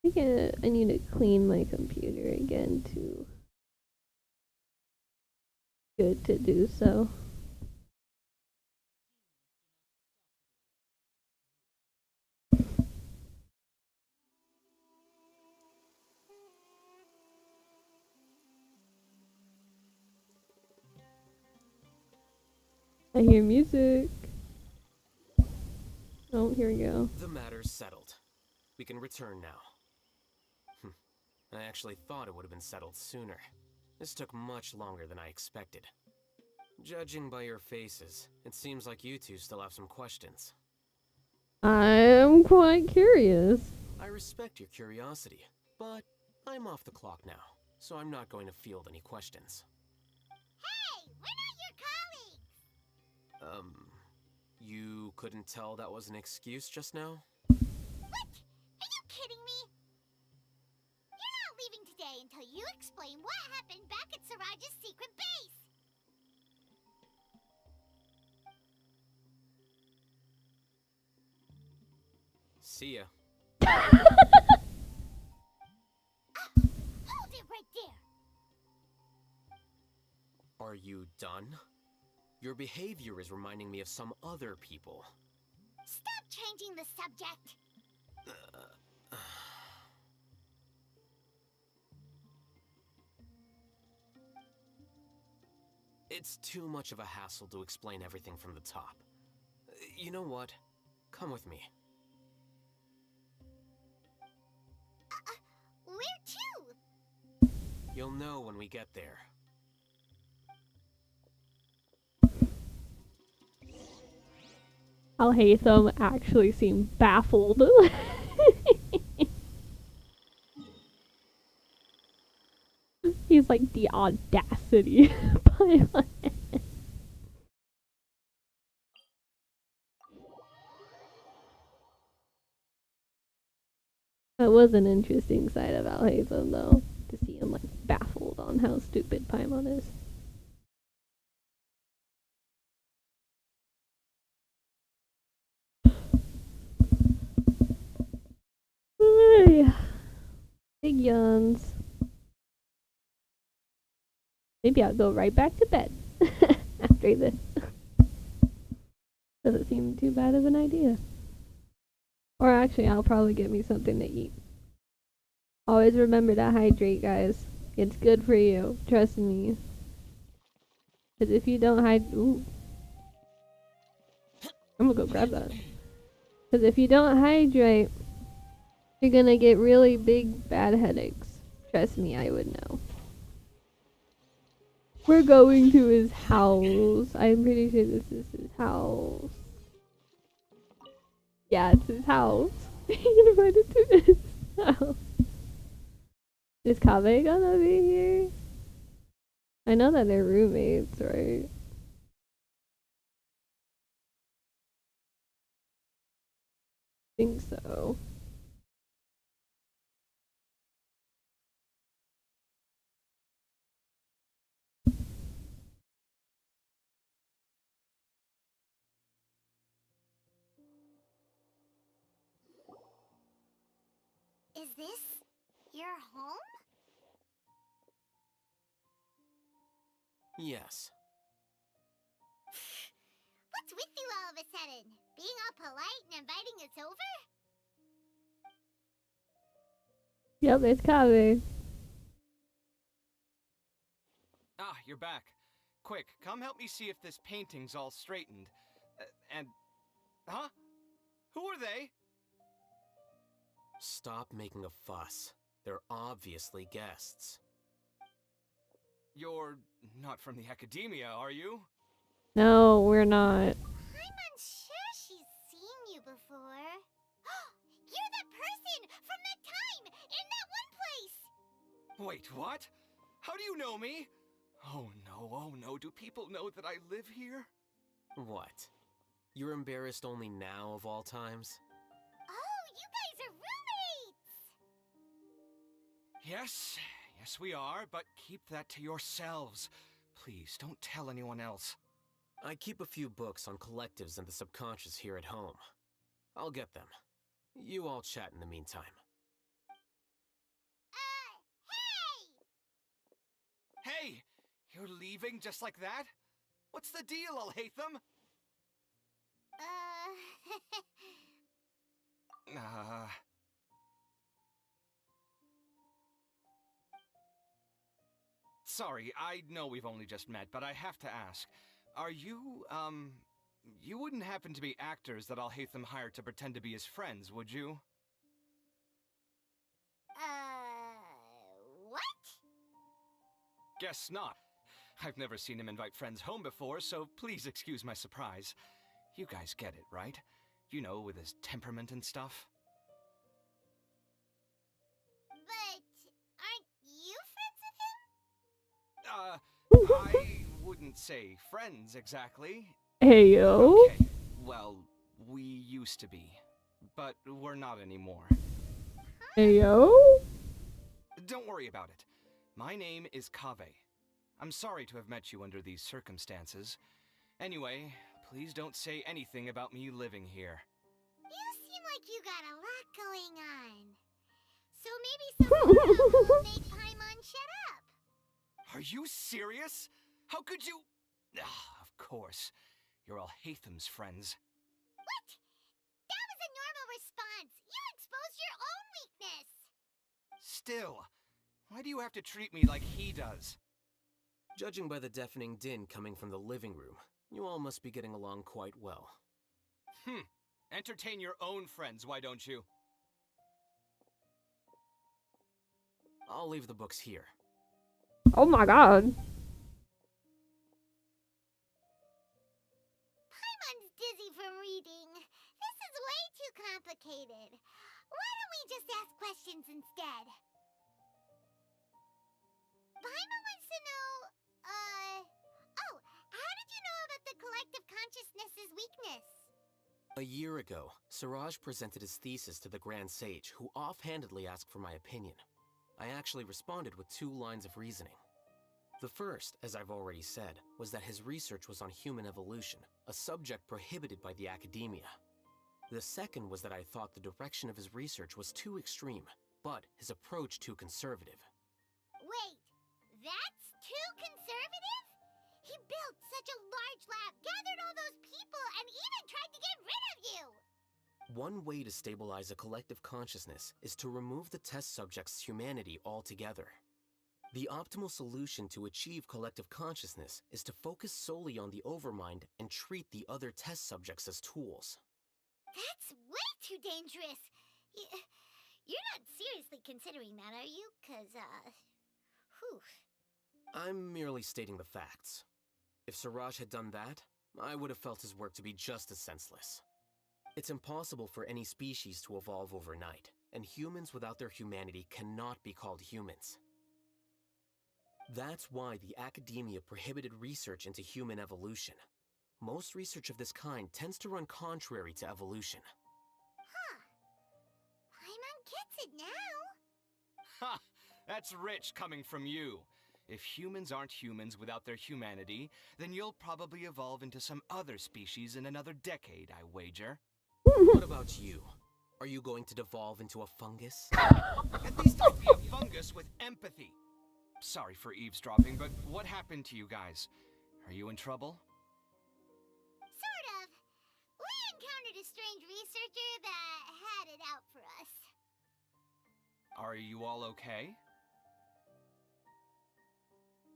I think I need to clean my computer again too. Good to do so. I hear music. Oh, here we go. The matter's settled. We can return now. I actually thought it would have been settled sooner. This took much longer than I expected. Judging by your faces, it seems like you two still have some questions. I'm quite curious. I respect your curiosity, but I'm off the clock now, so I'm not going to field any questions. Hey, we're not your colleagues! You couldn't tell that was an excuse just now? What? Are you kidding me? You're not leaving today until you explain what happened back at Siraj's secret base! See ya. Hold it right there! Are you done? Your behavior is reminding me of some other people. Stop changing the subject! It's too much of a hassle to explain everything from the top. You know what? Come with me. Where to? You'll know when we get there. Alhaitham actually seemed baffled. He's like, the audacity. That was an interesting side of Alhaitham, though, to see him like baffled on how stupid Paimon is. Big yawns. Maybe I'll go right back to bed after this. Doesn't seem too bad of an idea. Or actually, I'll probably get me something to eat. Always remember to hydrate, guys. It's good for you. Trust me. Because if you don't I'm gonna go grab that. Because if you don't hydrate, you're gonna get really big, bad headaches. Trust me, I would know. We're going to his house. I'm pretty sure this is his house. Yeah, it's his house. He invited to his house. Is Kabe gonna be here? I know that they're roommates, right? Think so. Is this your home? Yes. What's with you all of a sudden? Being all polite and inviting us over? Yep, it's Kabe. Ah, you're back. Quick, come help me see if this painting's all straightened. Huh? Who are they? Stop making a fuss. They're obviously guests. You're not from the academia, are you? No, we're not. I'm unsure she's seen you before. You're that person from that time in that one place! Wait, what? How do you know me? Oh no, do people know that I live here? What? You're embarrassed only now of all times? Oh, you guys are roommates! Yes, we are, but keep that to yourselves. Please, don't tell anyone else. I keep a few books on collectives and the subconscious here at home. I'll get them. You all chat in the meantime. Hey! Hey! You're leaving just like that? What's the deal, Alhaitham? Sorry, I know we've only just met, but I have to ask. Are you, you wouldn't happen to be actors that Alhaitham hired to pretend to be his friends, would you? What? Guess not. I've never seen him invite friends home before, so please excuse my surprise. You guys get it, right? You know, with his temperament and stuff. But aren't you friends with him? I wouldn't say friends exactly. Heyo. Okay, well, we used to be, but we're not anymore. Heyo. Don't worry about it. My name is Kaveh. I'm sorry to have met you under these circumstances. Anyway, please don't say anything about me living here. You seem like you got a lot going on. So maybe Sahara will make Paimon shut up. Are you serious? How could you? Of course. You're Alhaitham's friends. What? That was a normal response. You exposed your own weakness. Still, why do you have to treat me like he does? Judging by the deafening din coming from the living room, you all must be getting along quite well. Entertain your own friends, why don't you? I'll leave the books here. Oh my god. Paimon's dizzy from reading. This is way too complicated. Why don't we just ask questions instead? Paimon wants to know, oh, how did you know about the collective consciousness's weakness? A year ago, Siraj presented his thesis to the Grand Sage, who offhandedly asked for my opinion. I actually responded with 2 lines of reasoning. The first, as I've already said, was that his research was on human evolution, a subject prohibited by the academia. The second was that I thought the direction of his research was too extreme, but his approach too conservative. Wait, that's too conservative? He built such a large lab, gathered all those people, and even tried to get rid of you! One way to stabilize a collective consciousness is to remove the test subject's humanity altogether. The optimal solution to achieve collective consciousness is to focus solely on the overmind and treat the other test subjects as tools. That's way too dangerous! You're not seriously considering that, are you? 'Cause, whew. I'm merely stating the facts. If Siraj had done that, I would have felt his work to be just as senseless. It's impossible for any species to evolve overnight, and humans without their humanity cannot be called humans. That's why the academia prohibited research into human evolution. Most research of this kind tends to run contrary to evolution. Huh. Paimon gets it now. Ha! That's rich coming from you. If humans aren't humans without their humanity, then you'll probably evolve into some other species in another decade, I wager. What about you? Are you going to devolve into a fungus? At least I'll be a fungus with empathy. Sorry for eavesdropping, but what happened to you guys? Are you in trouble? Sort of. We encountered a strange researcher that had it out for us. Are you all okay?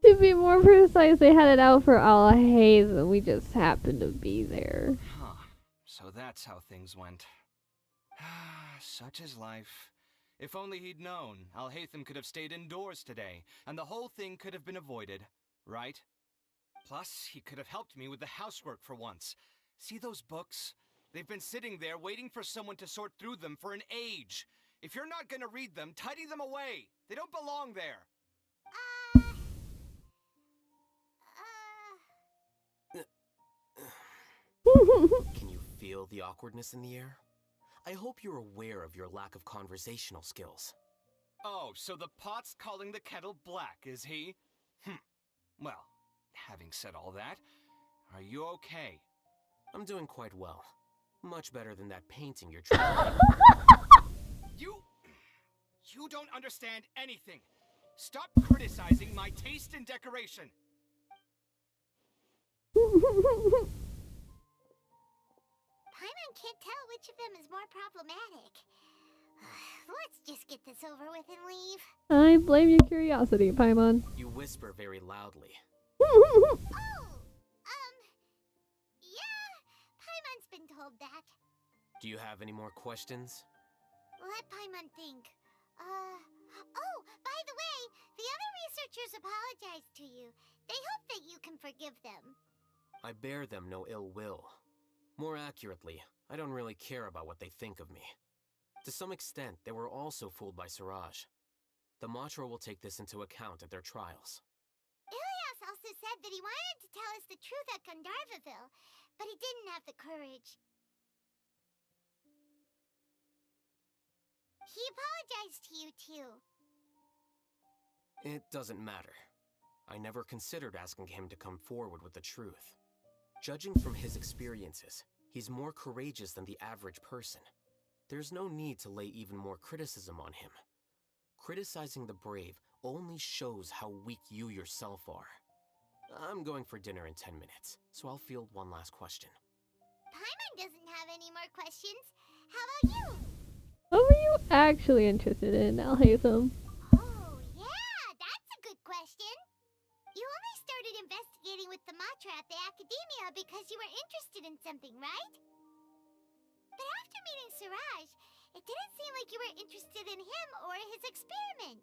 To be more precise, they had it out for Alhaitham. We just happened to be there. Huh. So that's how things went. Such is life. If only he'd known, Alhaitham could have stayed indoors today, and the whole thing could have been avoided, right? Plus, he could have helped me with the housework for once. See those books? They've been sitting there waiting for someone to sort through them for an age. If you're not gonna read them, tidy them away. They don't belong there. Can you feel the awkwardness in the air? I hope you're aware of your lack of conversational skills. Oh, so the pot's calling the kettle black, is he? Well, having said all that, are you okay? I'm doing quite well. Much better than that painting you're trying to You don't understand anything. Stop criticizing my taste in decoration. Paimon can't tell which of them is more problematic. Let's just get this over with and leave. I blame your curiosity, Paimon. You whisper very loudly. Yeah, hold that. Do you have any more questions? Let Paimon think. Oh, by the way, the other researchers apologized to you. They hope that you can forgive them. I bear them no ill will. More accurately, I don't really care about what they think of me. To some extent, they were also fooled by Siraj. The Matra will take this into account at their trials. Ilias also said that he wanted to tell us the truth at Gandharvaville, but he didn't have the courage. He apologized to you, too. It doesn't matter. I never considered asking him to come forward with the truth. Judging from his experiences, he's more courageous than the average person. There's no need to lay even more criticism on him. Criticizing the brave only shows how weak you yourself are. I'm going for dinner in 10 minutes, so I'll field one last question. Paimon doesn't have any more questions. How about you? What were you actually interested in, Alhaitham? Oh, yeah, that's a good question. You only started investigating with the Matra at the Academia because you were interested in something, right? But after meeting Siraj, it didn't seem like you were interested in him or his experiment.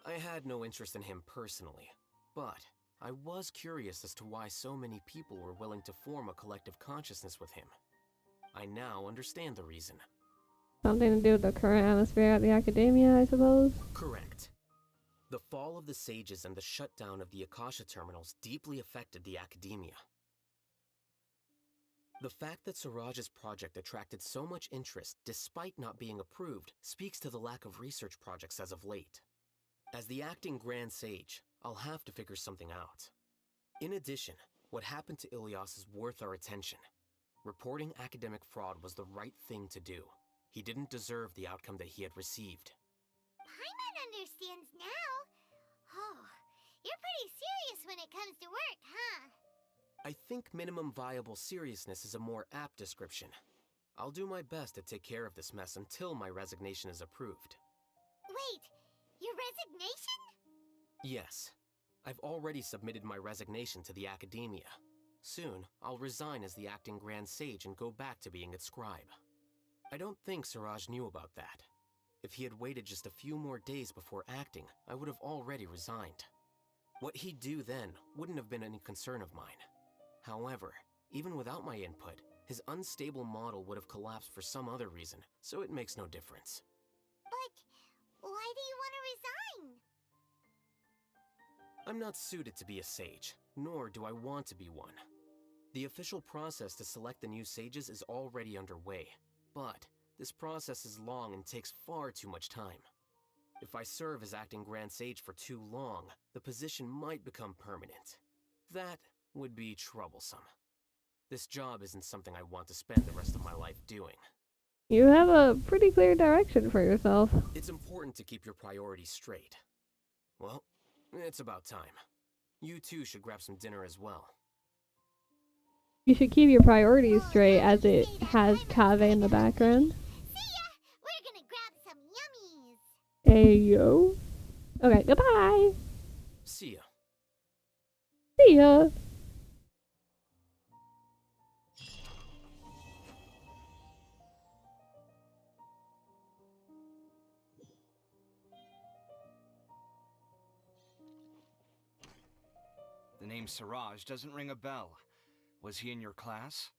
I had no interest in him personally, but I was curious as to why so many people were willing to form a collective consciousness with him. I now understand the reason. Something to do with the current atmosphere at the Academia, I suppose? Correct. The fall of the Sages and the shutdown of the Akasha terminals deeply affected the Academia. The fact that Siraj's project attracted so much interest despite not being approved speaks to the lack of research projects as of late. As the acting Grand Sage, I'll have to figure something out. In addition, what happened to Ilias is worth our attention. Reporting academic fraud was the right thing to do. He didn't deserve the outcome that he had received. Paimon understands now. Oh, you're pretty serious when it comes to work, huh? I think minimum viable seriousness is a more apt description. I'll do my best to take care of this mess until my resignation is approved. Wait, your resignation? Yes. I've already submitted my resignation to the Academia. Soon, I'll resign as the acting Grand Sage and go back to being its scribe. I don't think Siraj knew about that. If he had waited just a few more days before acting, I would have already resigned. What he'd do then wouldn't have been any concern of mine. However, even without my input, his unstable model would have collapsed for some other reason, so it makes no difference. But why do you want to resign? I'm not suited to be a sage, nor do I want to be one. The official process to select the new sages is already underway, but this process is long and takes far too much time. If I serve as acting Grand Sage for too long, the position might become permanent. That would be troublesome. This job isn't something I want to spend the rest of my life doing. You have a pretty clear direction for yourself. It's important to keep your priorities straight. Well, it's about time. You two should grab some dinner as well. You should keep your priorities straight as it has Kave in the background. See ya! We're gonna grab some yummies! Ayo. Okay, goodbye! See ya. See ya! The name Siraj doesn't ring a bell. Was he in your class?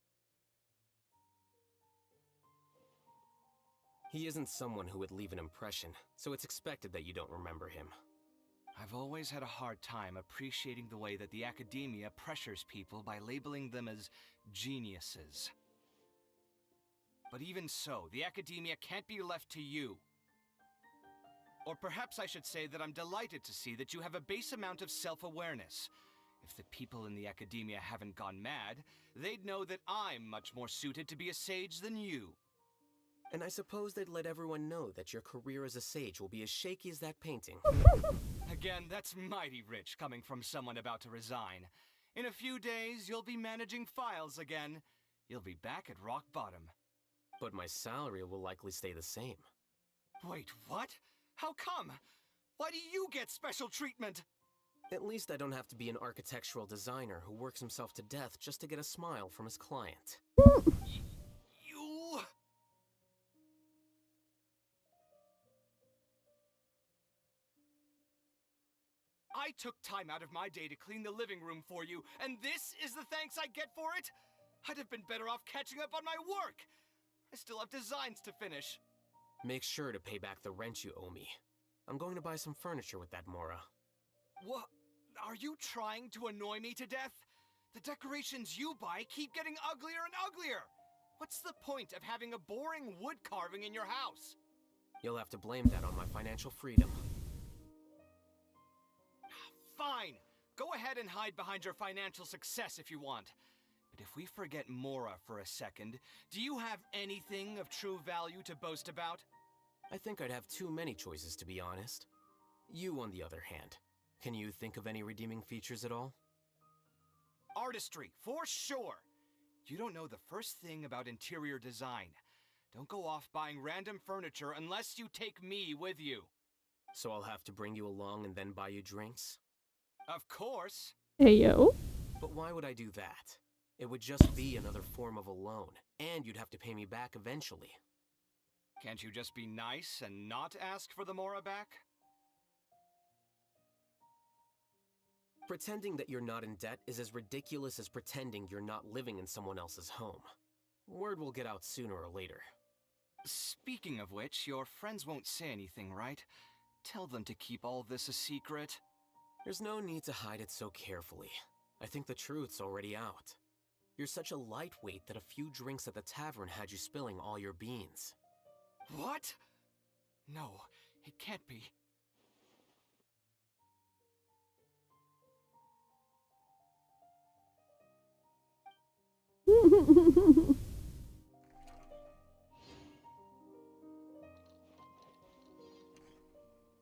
He isn't someone who would leave an impression, so it's expected that you don't remember him. I've always had a hard time appreciating the way that the Academia pressures people by labeling them as geniuses. But even so, the Academia can't be left to you. Or perhaps I should say that I'm delighted to see that you have a base amount of self-awareness. If the people in the Academia haven't gone mad, they'd know that I'm much more suited to be a sage than you. And I suppose they'd let everyone know that your career as a sage will be as shaky as that painting. Again, that's mighty rich coming from someone about to resign. In a few days, you'll be managing files again. You'll be back at rock bottom. But my salary will likely stay the same. Wait, what? How come? Why do you get special treatment? At least I don't have to be an architectural designer who works himself to death just to get a smile from his client. You... I took time out of my day to clean the living room for you, and this is the thanks I get for it? I'd have been better off catching up on my work. I still have designs to finish. Make sure to pay back the rent you owe me. I'm going to buy some furniture with that, Mora. What? Are you trying to annoy me to death? The decorations you buy keep getting uglier and uglier. What's the point of having a boring wood carving in your house? You'll have to blame that on my financial freedom. Fine. Go ahead and hide behind your financial success if you want. But if we forget Mora for a second, do you have anything of true value to boast about? I think I'd have too many choices, to be honest. You, on the other hand, can you think of any redeeming features at all? Artistry, for sure. You don't know the first thing about interior design. Don't go off buying random furniture unless you take me with you. So I'll have to bring you along and then buy you drinks? Of course. Hey, yo. But why would I do that? It would just be another form of a loan, and you'd have to pay me back eventually. Can't you just be nice and not ask for the Mora back? Pretending that you're not in debt is as ridiculous as pretending you're not living in someone else's home. Word will get out sooner or later. Speaking of which, your friends won't say anything, right? Tell them to keep all this a secret. There's no need to hide it so carefully. I think the truth's already out. You're such a lightweight that a few drinks at the tavern had you spilling all your beans. What? No, it can't be.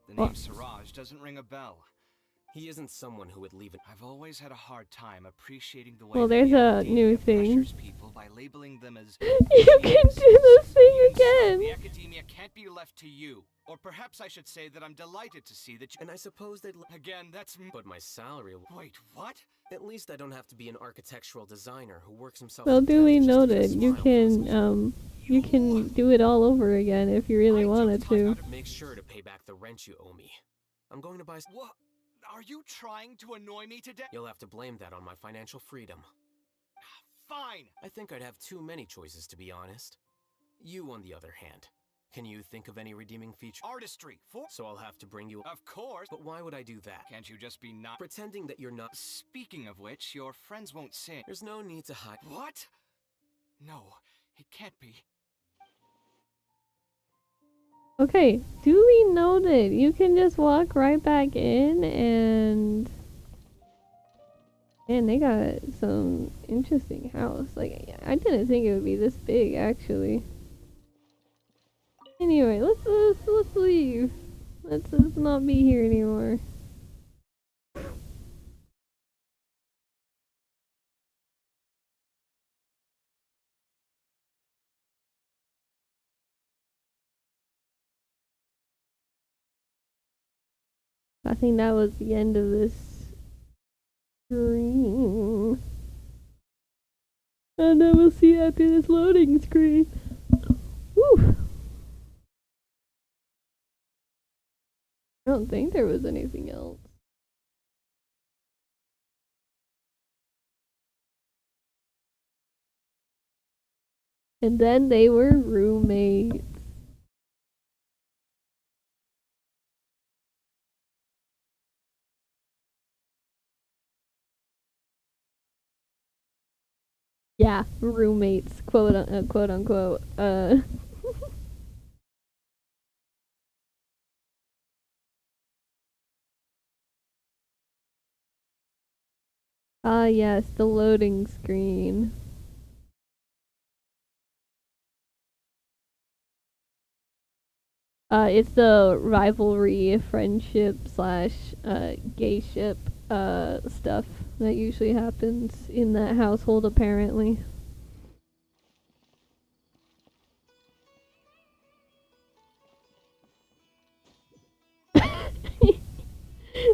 The name Siraj doesn't ring a bell. He isn't someone who would leave it. I've always had a hard time appreciating the way Well, there's a new thing. pressures people by labeling them as You can do this thing again. The academia can't be left to you. Or perhaps I should say that I'm delighted to see that you— And I suppose they'd— Again, that's— But my salary— Wait, what? At least I don't have to be an architectural designer who works himself— Well, duly noted. You can do it all over again if you really wanted to. Make sure to pay back the rent you owe me. I'm going to buy— What? Are you trying to annoy me to death? You'll have to blame that on my financial freedom. Fine. I think I'd have too many choices, to be honest. You, on the other hand, can you think of any redeeming feature? Artistry, for— So I'll have to bring you— Of course. But why would I do that? Can't you just be not— Pretending that you're not— Speaking of which, your friends won't say— There's no need to hide— What? No, it can't be. Okay, duly noted. You can just walk right back in and... Man, they got some interesting house. Like, I didn't think it would be this big, actually. Anyway, let's leave. Let's not be here anymore. I think that was the end of this screen. And then we'll see after this loading screen. Woo! I don't think there was anything else. And then they were roommates. Yeah, roommates, quote unquote. Ah, yes, the loading screen. It's the rivalry, friendship slash gayship stuff that usually happens in that household, apparently.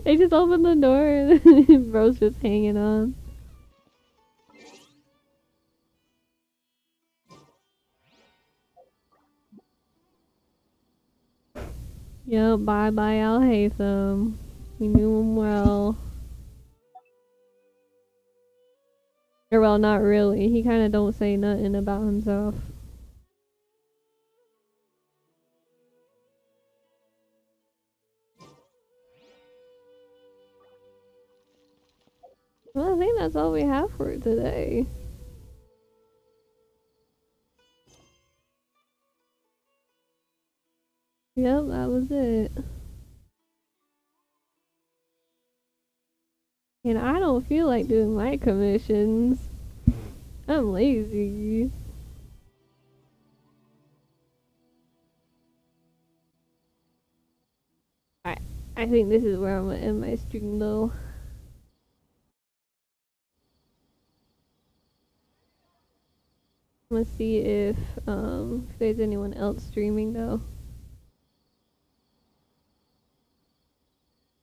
They just opened the door and bro's just hanging on. Yep, bye-bye Alhaitham. We knew him well. Or well, not really. He kinda don't say nothing about himself. Well, I think that's all we have for today. Yep, that was it. And I don't feel like doing my commissions. I'm lazy. I think this is where I'm gonna end my stream though. I'm gonna see if there's anyone else streaming though.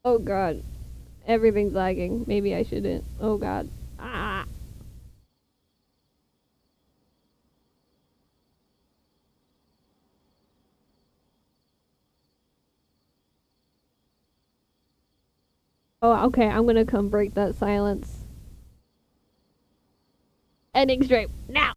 Oh god. Everything's lagging. Maybe I shouldn't. Oh god. Ah. Oh, okay. I'm gonna come break that silence. Ending stream now.